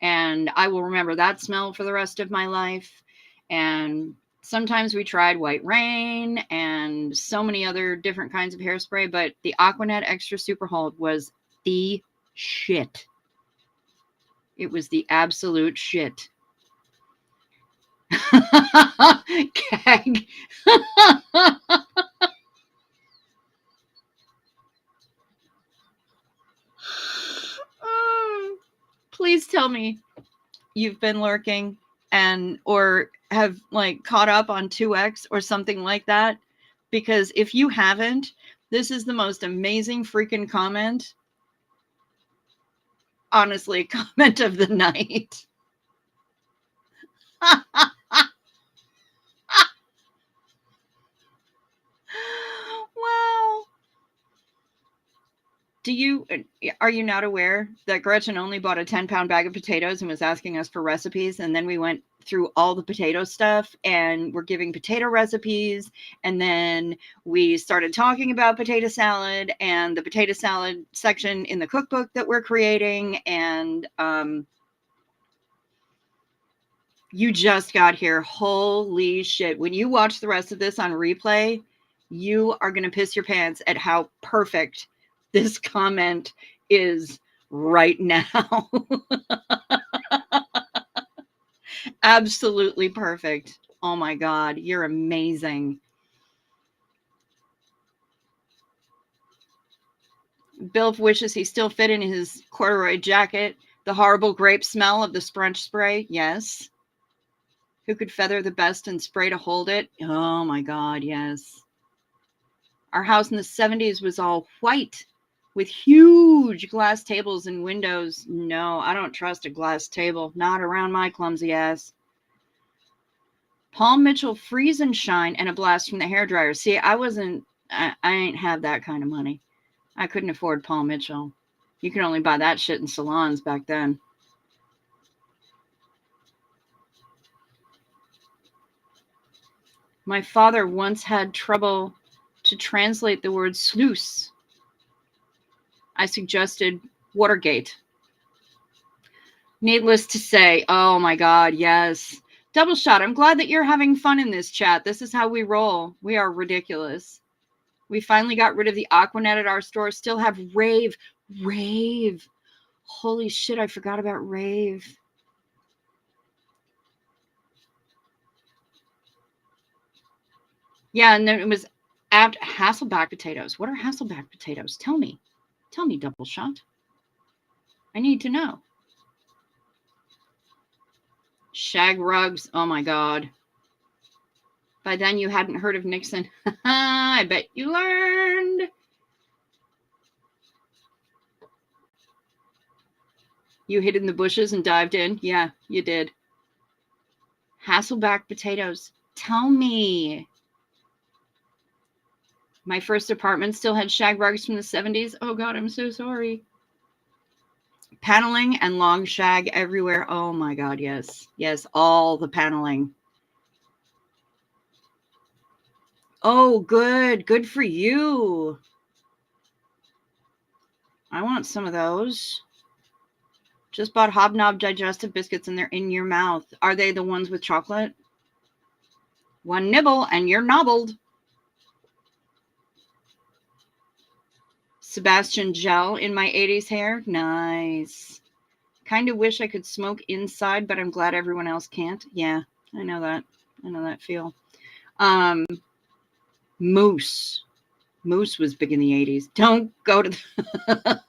Speaker 1: and I will remember that smell for the rest of my life. And sometimes we tried White Rain and so many other different kinds of hairspray, but the Aquanet Extra Super Hold was the shit. It was the absolute shit. Gag. Please tell me you've been lurking and or have like caught up on 2X or something like that, because if you haven't, this is the most amazing freaking comment. Honestly, comment of the night. Wow. Are you not aware that Gretchen only bought a 10-pound bag of potatoes and was asking us for recipes? And then we went through all the potato stuff and we're giving potato recipes. And then we started talking about potato salad and the potato salad section in the cookbook that we're creating. And you just got here. Holy shit. When you watch the rest of this on replay, you are going to piss your pants at how perfect this comment is right now. Absolutely perfect. Oh my God, you're amazing. Bill wishes he still fit in his corduroy jacket. The horrible grape smell of the Sprunch spray. Yes. Who could feather the best and spray to hold it? Oh my God, yes. Our house in the 70s was all white with huge glass tables and windows. No, I don't trust a glass table. Not around my clumsy ass. Paul Mitchell Freeze and Shine and a blast from the hairdryer. See, I ain't have that kind of money. I couldn't afford Paul Mitchell. You could only buy that shit in salons back then. My father once had trouble to translate the word sluice. I suggested Watergate. Needless to say, oh my God, yes. Double shot. I'm glad that you're having fun in this chat. This is how we roll. We are ridiculous. We finally got rid of the Aquanet at our store. Still have Rave. Rave. Holy shit, I forgot about Rave. Yeah, and then it was Hasselback potatoes. What are Hasselback potatoes? Tell me. Tell me, Double Shot. I need to know. Shag rugs. Oh my God. By then you hadn't heard of Nixon. I bet you learned. You hid in the bushes and dived in? Yeah, you did. Hasselback potatoes. Tell me. My first apartment still had shag rugs from the 70s. Oh God, I'm so sorry. Paneling and long shag everywhere. Oh my God, yes. Yes, all the paneling. Oh, good. Good for you. I want some of those. Just bought Hobnob digestive biscuits and they're in your mouth. Are they the ones with chocolate? One nibble and you're nobbled. Sebastian Gel in my 80s hair. Nice. Kind of wish I could smoke inside, but I'm glad everyone else can't. Yeah, I know that. I know that feel. Moose. Moose was big in the 80s. Don't go to the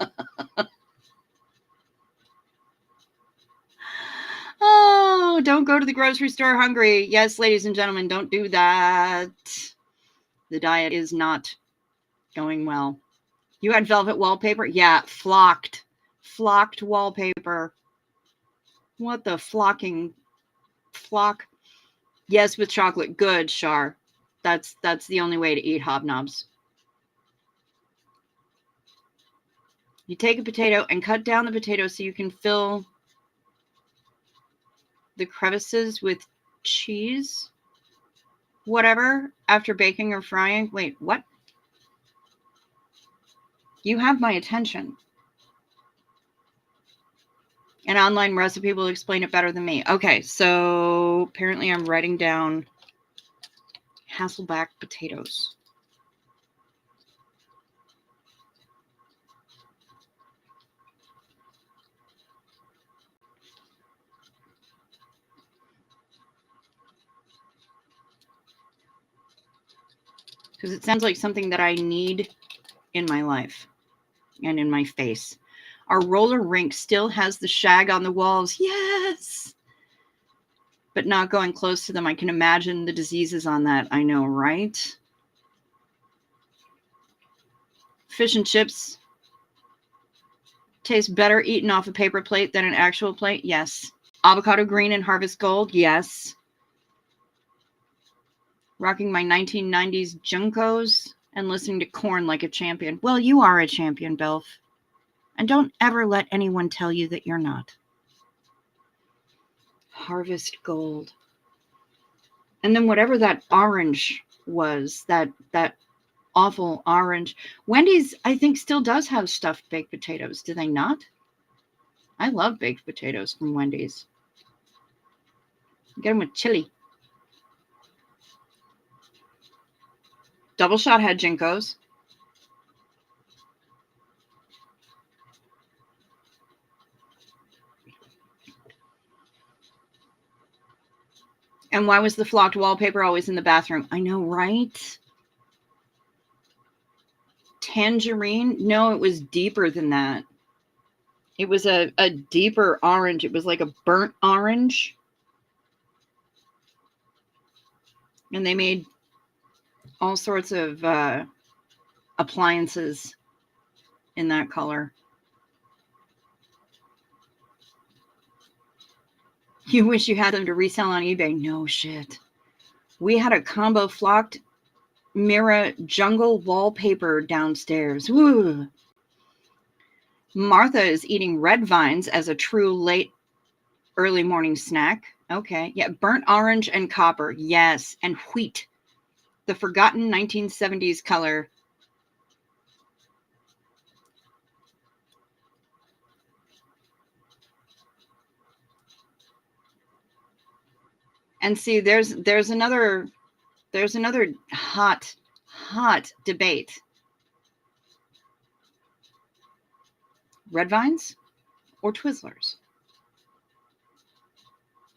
Speaker 1: Oh, don't go to the grocery store hungry. Yes, ladies and gentlemen, don't do that. The diet is not going well. You had velvet wallpaper? Yeah, flocked wallpaper. What the flock? Yes, with chocolate. Good, Char. That's the only way to eat hobnobs. You take a potato and cut down the potato so you can fill the crevices with cheese, whatever, after baking or frying. Wait, what? You have my attention. An online recipe will explain it better than me. Okay, so apparently I'm writing down Hasselback potatoes. Because it sounds like something that I need in my life and in my face. Our roller rink still has the shag on the walls. Yes! But not going close to them. I can imagine the diseases on that. I know, right? Fish and chips taste better eaten off a paper plate than an actual plate. Yes. Avocado green and harvest gold. Yes. Rocking my 1990s Junkos and listening to Korn like a champion. Well, you are a champion, Belf. And don't ever let anyone tell you that you're not. Harvest gold. And then whatever that orange was, that awful orange. Wendy's, I think, still does have stuffed baked potatoes. Do they not? I love baked potatoes from Wendy's. Get them with chili. Double Shot had Jinkos. And why was the flocked wallpaper always in the bathroom? I know, right? Tangerine? No, it was deeper than that. It was a deeper orange. It was like a burnt orange. And they made all sorts of appliances in that color. You wish you had them to resell on eBay. No shit. We had a combo flocked mirror jungle wallpaper downstairs. Woo. Martha is eating red vines as a true late early morning snack. Okay. Yeah. Burnt orange and copper. Yes. And wheat. The forgotten 1970s color. And see, there's another hot debate. Red vines or Twizzlers?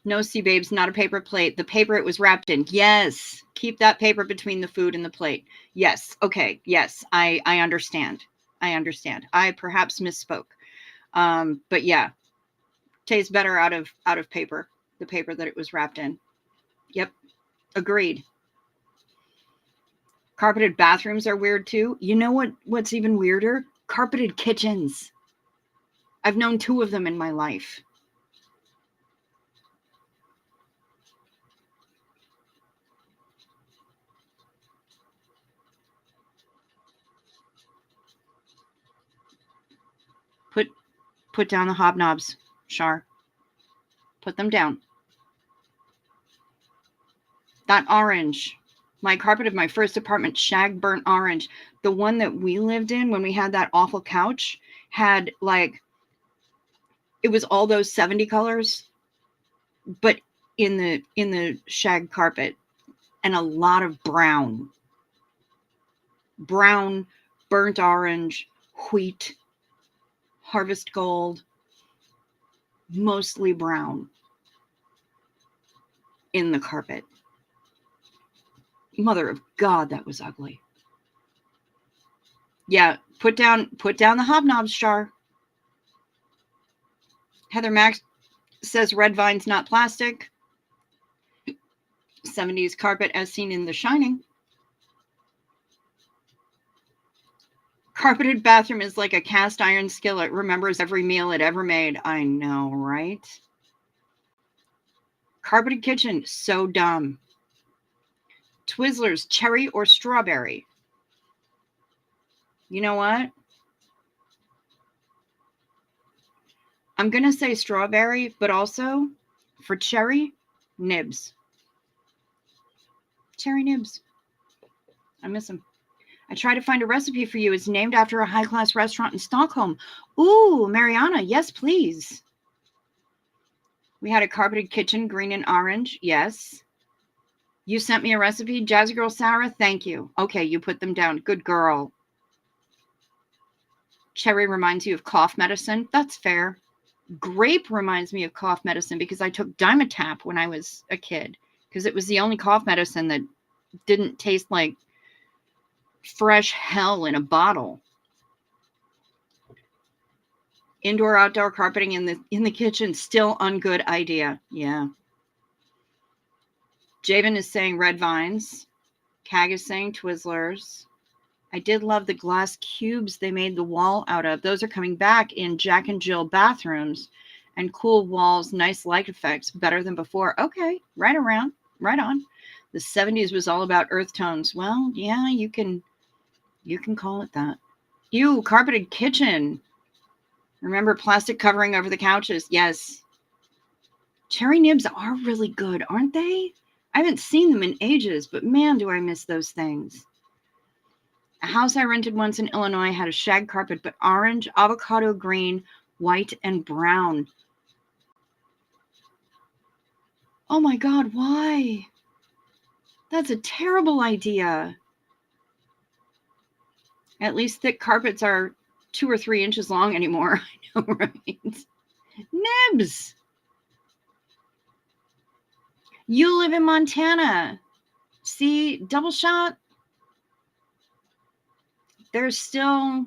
Speaker 1: No, sea babes, not a paper plate. The paper it was wrapped in. Yes. Keep that paper between the food and the plate. Yes. Okay. Yes. I understand. I understand. I perhaps misspoke. But yeah, tastes better out of paper, the paper that it was wrapped in. Yep. Agreed. Carpeted bathrooms are weird too. You know what's even weirder? Carpeted kitchens. I've known 2 of them in my life. Put down the hobnobs, Char. Put them down. That orange. My carpet of my first apartment, shag burnt orange. The one that we lived in when we had that awful couch had like, it was all those 70 colors, but in the shag carpet, and a lot of brown, burnt orange, wheat, harvest gold, mostly brown in the carpet. Mother of God, that was ugly. Yeah, put down the hobnobs, Char. Heather Max says red vine's not plastic. 70s carpet as seen in The Shining. Carpeted bathroom is like a cast iron skillet. Remembers every meal it ever made. I know, right? Carpeted kitchen, so dumb. Twizzlers, cherry or strawberry? You know what? I'm going to say strawberry, but also for cherry, nibs. Cherry nibs. I miss them. I try to find a recipe for you. It's named after a high-class restaurant in Stockholm. Ooh, Mariana, yes, please. We had a carpeted kitchen, green and orange. Yes. You sent me a recipe, Jazzy Girl Sarah. Thank you. Okay, you put them down. Good girl. Cherry reminds you of cough medicine. That's fair. Grape reminds me of cough medicine because I took Dimetap when I was a kid because it was the only cough medicine that didn't taste like fresh hell in a bottle. Indoor outdoor carpeting in the kitchen, still a good idea. Yeah. Javen is saying red vines. Cag is saying Twizzlers. I did love the glass cubes they made the wall out of. Those are coming back in Jack and Jill bathrooms. And cool walls, nice light effects, better than before. Okay, right on. The 70s was all about earth tones. Well, yeah, you can call it that. Ew, carpeted kitchen. Remember plastic covering over the couches? Yes. Cherry nibs are really good, aren't they? I haven't seen them in ages, but man, do I miss those things. A house I rented once in Illinois had a shag carpet, but orange, avocado green, white, and brown. Oh my God, why? That's a terrible idea. At least thick carpets are 2 or 3 inches long anymore. I know, right? Nibs. You live in Montana. See, double shot. There's still,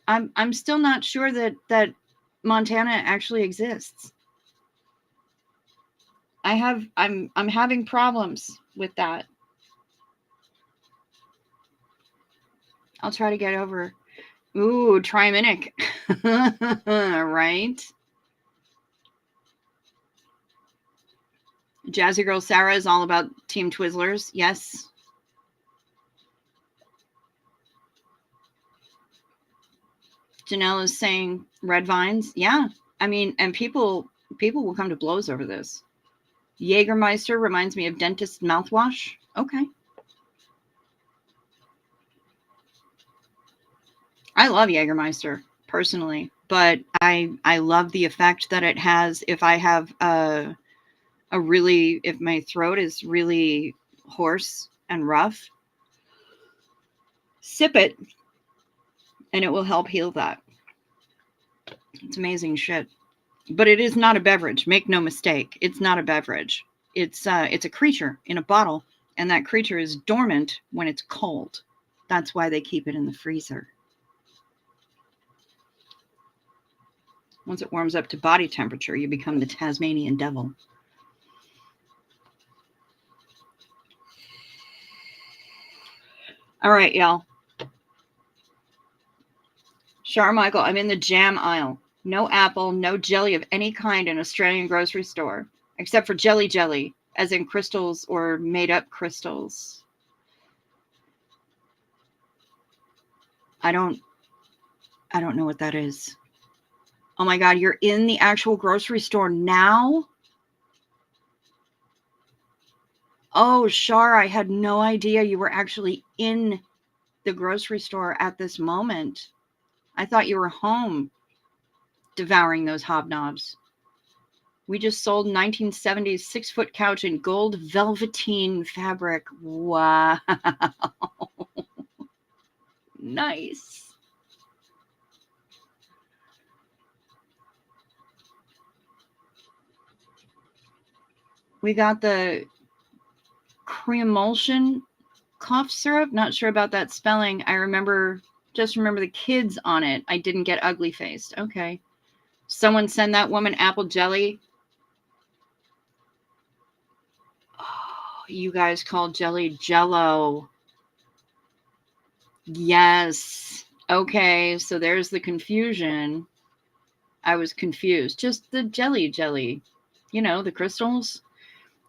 Speaker 1: I'm still not sure that Montana actually exists. I'm having problems with that. I'll try to get over. Ooh, Triminic. Right? Jazzy Girl Sarah is all about Team Twizzlers. Yes. Janelle is saying red vines. Yeah. I mean, and people will come to blows over this. Jägermeister reminds me of dentist mouthwash. Okay. I love Jägermeister personally, but I love the effect that it has if I have if my throat is really hoarse and rough. Sip it and it will help heal that. It's amazing shit. But it is not a beverage. Make no mistake. It's not a beverage. It's a creature in a bottle, and that creature is dormant when it's cold. That's why they keep it in the freezer. Once it warms up to body temperature, you become the Tasmanian devil. All right, y'all. Charmichael, I'm in the jam aisle. No apple, no jelly of any kind in Australian grocery store, except for jelly, as in crystals or made-up crystals. I don't know what that is. Oh my God, you're in the actual grocery store now? Oh, Shar, I had no idea you were actually in the grocery store at this moment. I thought you were home devouring those hobnobs. We just sold 1970s 6-foot couch in gold velveteen fabric. Wow. Nice. We got the Creamulsion cough syrup. Not sure about that spelling. I remember Just remember the kids on it. I didn't get ugly faced. Okay. Someone send that woman apple jelly. Oh, you guys call jelly Jello. Yes. Okay. So there's the confusion. I was confused. Just the jelly. You know, the crystals.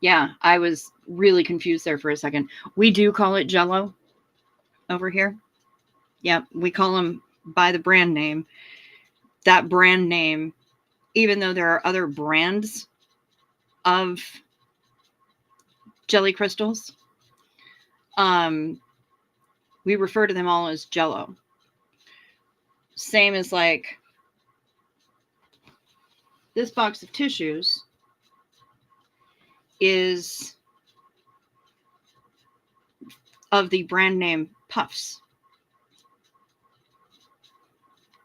Speaker 1: Yeah, I was really confused there for a second. We do call it Jello over here. Yeah, we call them by the brand name. That brand name, even though there are other brands of jelly crystals, we refer to them all as Jello. Same as like this box of tissues is of the brand name Puffs.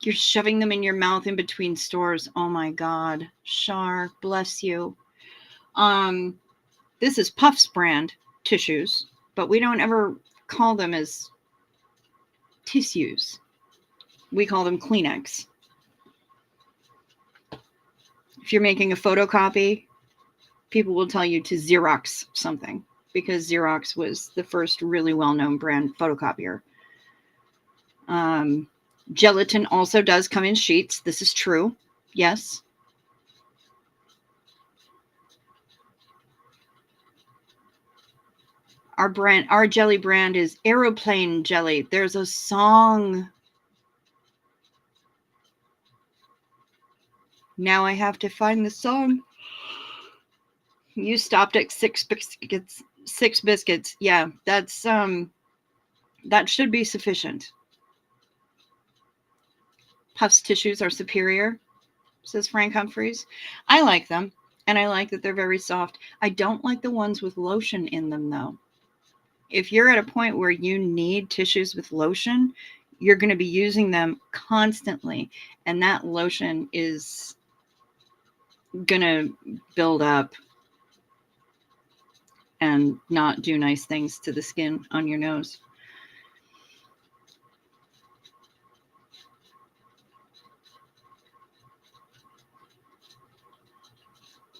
Speaker 1: You're shoving them in your mouth in between stores. Oh my God. Shar, bless you. This is Puffs brand tissues, but we don't ever call them as tissues. We call them Kleenex. If you're making a photocopy, people will tell you to Xerox something because Xerox was the first really well-known brand photocopier. Gelatin also does come in sheets. This is true. Yes. Our jelly brand is Aeroplane Jelly. There's a song. Now I have to find the song. You stopped at 6 biscuits. 6 biscuits. Yeah, that's that should be sufficient. Puffs tissues are superior, says Frank Humphreys. I like them, and I like that they're very soft. I don't like the ones with lotion in them, though. If you're at a point where you need tissues with lotion, you're going to be using them constantly, and that lotion is going to build up and not do nice things to the skin on your nose.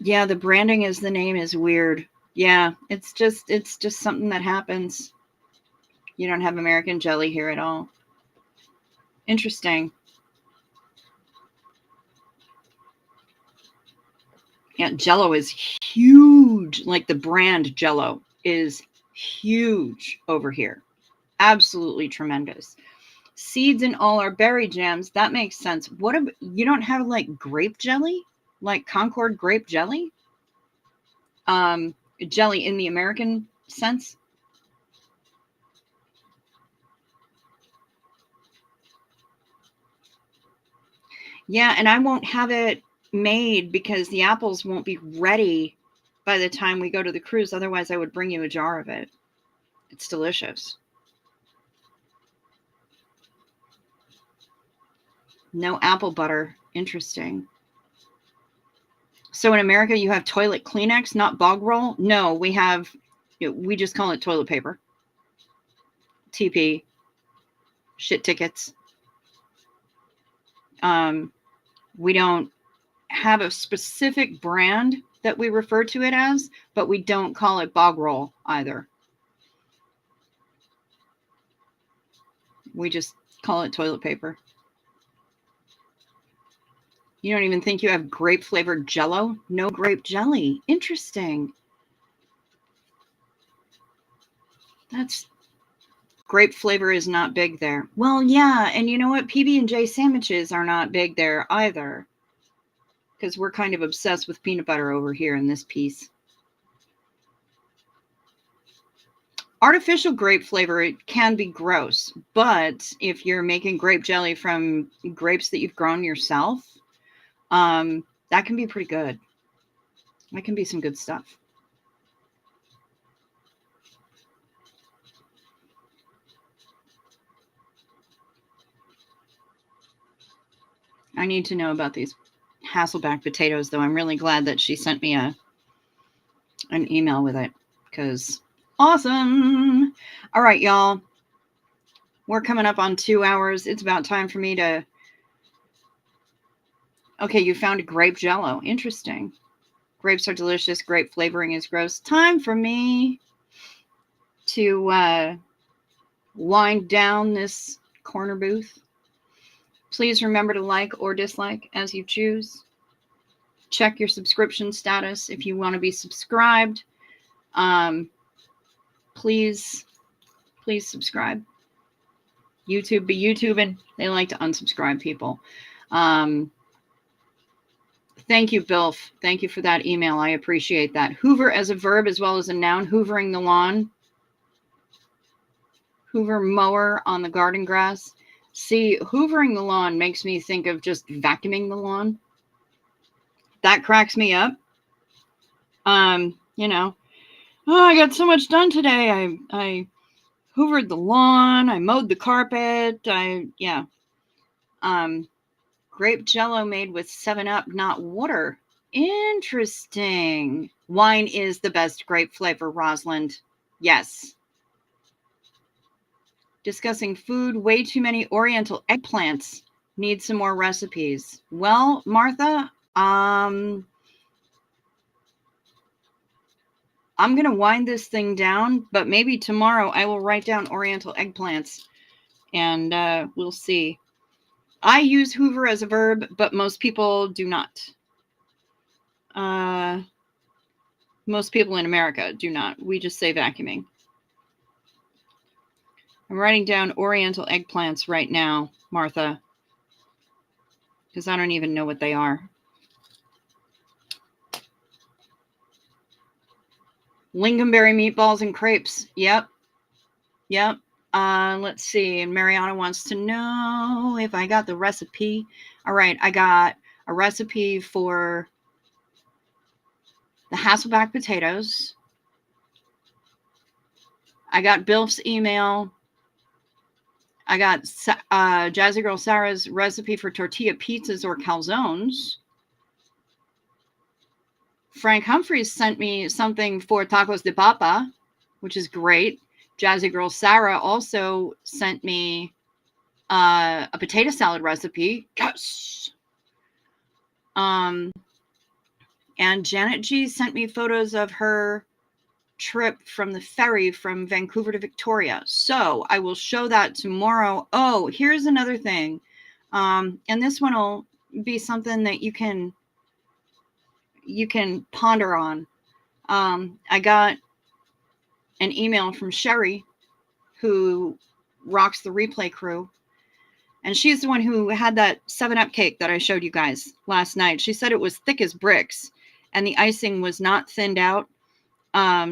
Speaker 1: Yeah, the branding as the name is weird. Yeah, it's just something that happens. You don't have American jelly here at all. Interesting. Yeah, Jello is huge. Like the brand Jello is huge over here. Absolutely tremendous. Seeds in all our berry jams. That makes sense. What about, you don't have like grape jelly? Like Concord grape jelly? Jelly in the American sense? Yeah, and I won't have it made because the apples won't be ready by the time we go to the cruise. Otherwise, I would bring you a jar of it. It's delicious. No apple butter. Interesting. So in America, you have toilet Kleenex, not bog roll? No, we just call it toilet paper. TP. Shit tickets. We don't have a specific brand that we refer to it as, but we don't call it bog roll either. We just call it toilet paper. You don't even think you have grape flavored Jello? No grape jelly. Interesting. That's grape flavor is not big there. Well, yeah, and you know what? PB&J sandwiches are not big there either. Because we're kind of obsessed with peanut butter over here in this piece. Artificial grape flavor, it can be gross, but if you're making grape jelly from grapes that you've grown yourself, that can be pretty good. That can be some good stuff. I need to know about these Hasselback potatoes, though. I'm really glad that she sent me an email with it because awesome. All right, y'all. We're coming up on 2 hours. It's about time for me to... Okay, you found grape jello. Interesting. Grapes are delicious. Grape flavoring is gross. Time for me to wind down this corner booth. Please remember to like or dislike as you choose. Check your subscription status if you want to be subscribed. Please subscribe. YouTube be YouTubing. They like to unsubscribe people. Thank you, Bilf. Thank you for that email. I appreciate that. Hoover as a verb as well as a noun. Hoovering the lawn. Hoover mower on the garden grass. See, hoovering the lawn makes me think of just vacuuming the lawn. That cracks me up. You know, oh, I got so much done today. I hoovered the lawn. I mowed the carpet. Grape jello made with 7-Up, not water. Interesting. Wine is the best grape flavor, Rosalind. Yes. Discussing food, way too many Oriental eggplants. Need some more recipes. Well, Martha, I'm going to wind this thing down, but maybe tomorrow I will write down Oriental eggplants and we'll see. I use hoover as a verb, but most people do not. Most people in America do not. We just say vacuuming. I'm writing down Oriental eggplants right now, Martha, because I don't even know what they are. Lingonberry meatballs and crepes. Yep. Let's see. And Mariana wants to know if I got the recipe. All right. I got a recipe for the Hasselback potatoes. I got Bilf's email. I got Jazzy Girl Sarah's recipe for tortilla pizzas or calzones. Frank Humphreys sent me something for tacos de papa, which is great. Jazzy Girl Sarah also sent me a potato salad recipe. Yes. And Janet G sent me photos of her trip from the ferry from Vancouver to Victoria. So I will show that tomorrow. Oh, here's another thing. And this one will be something that you can ponder on. I got an email from Sherry, who rocks the replay crew. And she's the one who had that 7-Up cake that I showed you guys last night. She said it was thick as bricks and the icing was not thinned out.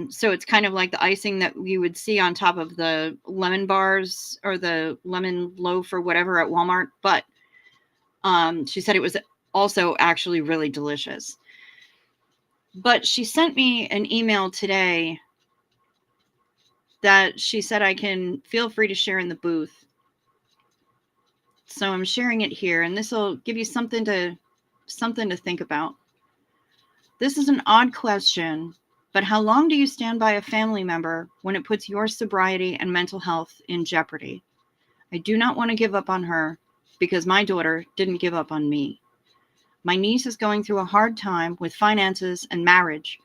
Speaker 1: So it's kind of like the icing that you would see on top of the lemon bars or the lemon loaf or whatever at Walmart. But she said it was also actually really delicious. But she sent me an email today that she said I can feel free to share in the booth. So I'm sharing it here, and this will give you something to think about. This is an odd question, but how long do you stand by a family member when it puts your sobriety and mental health in jeopardy? I do not want to give up on her because my daughter didn't give up on me. My niece is going through a hard time with finances and marriage.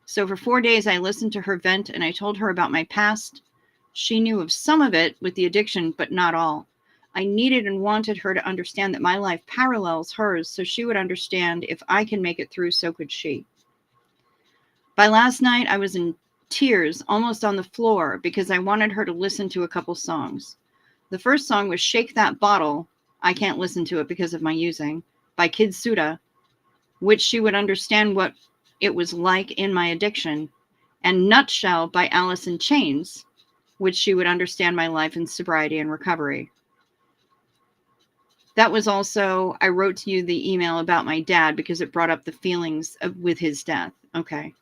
Speaker 1: So for 4 days, I listened to her vent and I told her about my past. She knew of some of it with the addiction, but not all. I needed and wanted her to understand that my life parallels hers, so she would understand if I can make it through, so could she. By last night, I was in tears, almost on the floor, because I wanted her to listen to a couple songs. The first song was Shake That Bottle. I can't listen to it because of my using, by Kid Suda, which she would understand what it was like in my addiction, and Nutshell by Alice in Chains, which she would understand my life in sobriety and recovery. That was also, I wrote to you the email about my dad because it brought up the feelings with his death. Okay.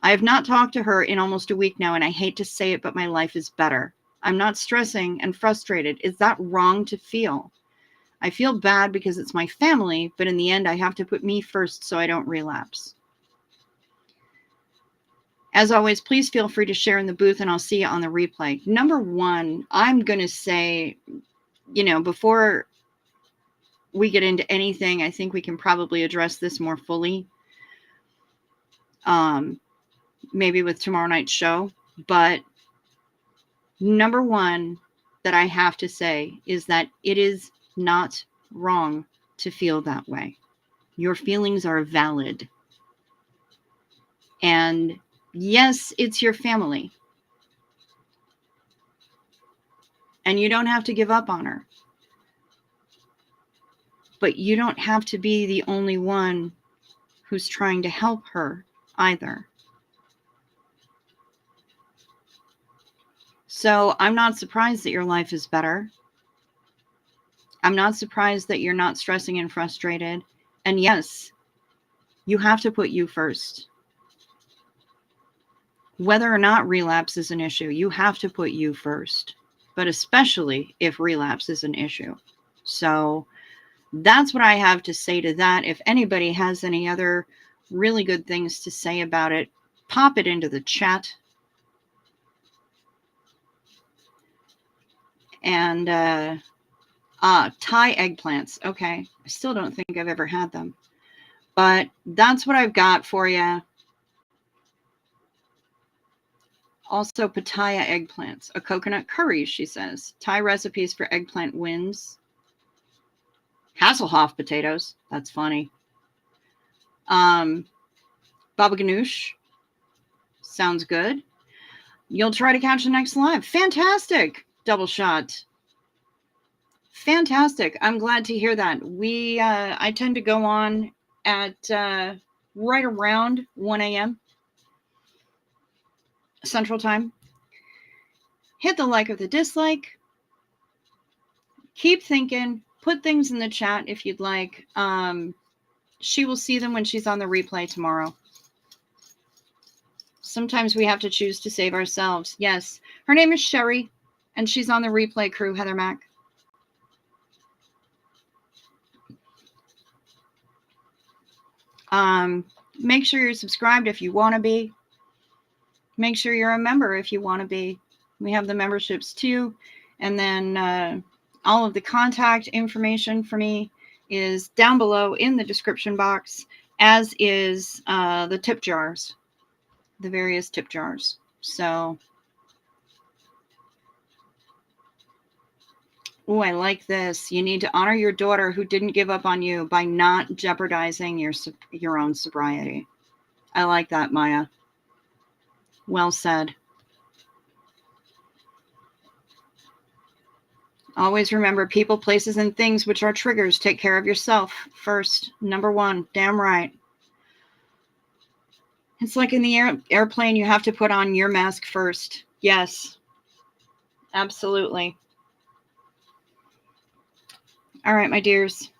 Speaker 1: I have not talked to her in almost a week now, and I hate to say it, but my life is better. I'm not stressing and frustrated. Is that wrong to feel? I feel bad because it's my family, but in the end, I have to put me first so I don't relapse. As always, please feel free to share in the booth and I'll see you on the replay. Number one, I'm going to say, before we get into anything, I think we can probably address this more fully. Maybe with tomorrow night's show. But number one that I have to say is that it is not wrong to feel that way. Your feelings are valid. And yes, it's your family. And you don't have to give up on her. But you don't have to be the only one who's trying to help her either. So I'm not surprised that your life is better. I'm not surprised that you're not stressing and frustrated. And yes, you have to put you first. Whether or not relapse is an issue, you have to put you first. But especially if relapse is an issue. So that's what I have to say to that. If anybody has any other really good things to say about it, pop it into the chat. And Thai eggplants. Okay. I still don't think I've ever had them. But that's what I've got for you. Also, pitaya eggplants. A coconut curry, she says. Thai recipes for eggplant wins. Hasselhoff potatoes. That's funny. Baba ganoush. Sounds good. You'll try to catch the next live. Fantastic. Double shot. Fantastic. I'm glad to hear that. I tend to go on at right around 1 a.m. Central Time. Hit the like or the dislike. Keep thinking. Put things in the chat if you'd like. She will see them when she's on the replay tomorrow. Sometimes we have to choose to save ourselves. Yes. Her name is Sherry, and she's on the replay crew, Heather Mack. Make sure you're subscribed if you want to be. Make sure you're a member if you want to be. We have the memberships too. And then all of the contact information for me is down below in the description box, as is the tip jars, the various tip jars. So, oh, I like this. You need to honor your daughter who didn't give up on you by not jeopardizing your own sobriety. I like that, Maya. Well said. Always remember, people, places, and things which are triggers. Take care of yourself first. Number one. Damn right. It's like in the airplane, you have to put on your mask first. Yes. Absolutely. All right, my dears.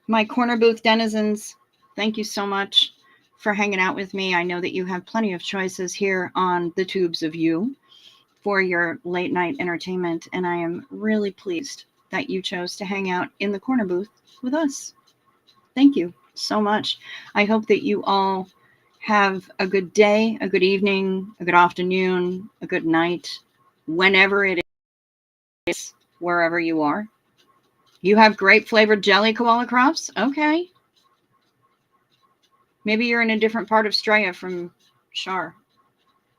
Speaker 1: My corner booth denizens, thank you so much for hanging out with me. I know that you have plenty of choices here on the tubes of you for your late night entertainment, and I am really pleased that you chose to hang out in the corner booth with us. Thank you so much. I hope that you all have a good day, a good evening, a good afternoon, a good night, whenever it is, wherever you are. You have grape flavored jelly, Koala Crops? Okay. Maybe you're in a different part of Straya from Shar.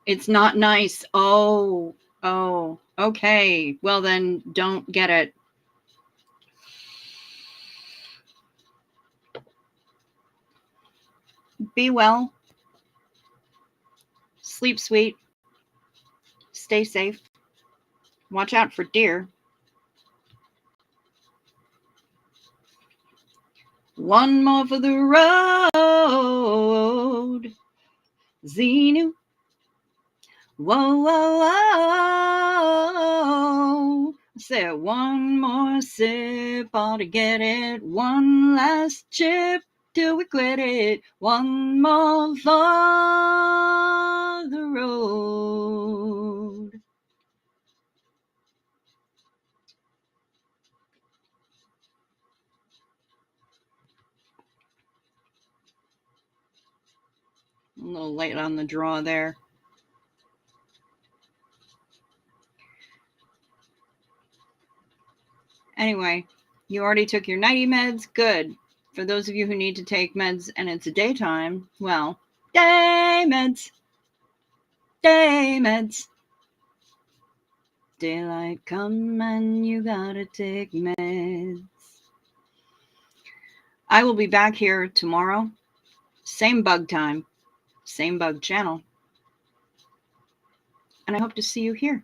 Speaker 1: It's not nice. Oh, okay. Well, then don't get it. Be well. Sleep sweet. Stay safe. Watch out for deer. One more for the road. Xenu. Whoa, whoa, whoa. I said one more sip, all to get it. One last chip till we quit it. One more for the road. A little late on the draw there. Anyway, you already took your nighty meds? Good. For those of you who need to take meds and it's daytime, well, day meds. Day meds. Daylight come and you gotta take meds. I will be back here tomorrow. Same bug time. Same bug channel. And I hope to see you here.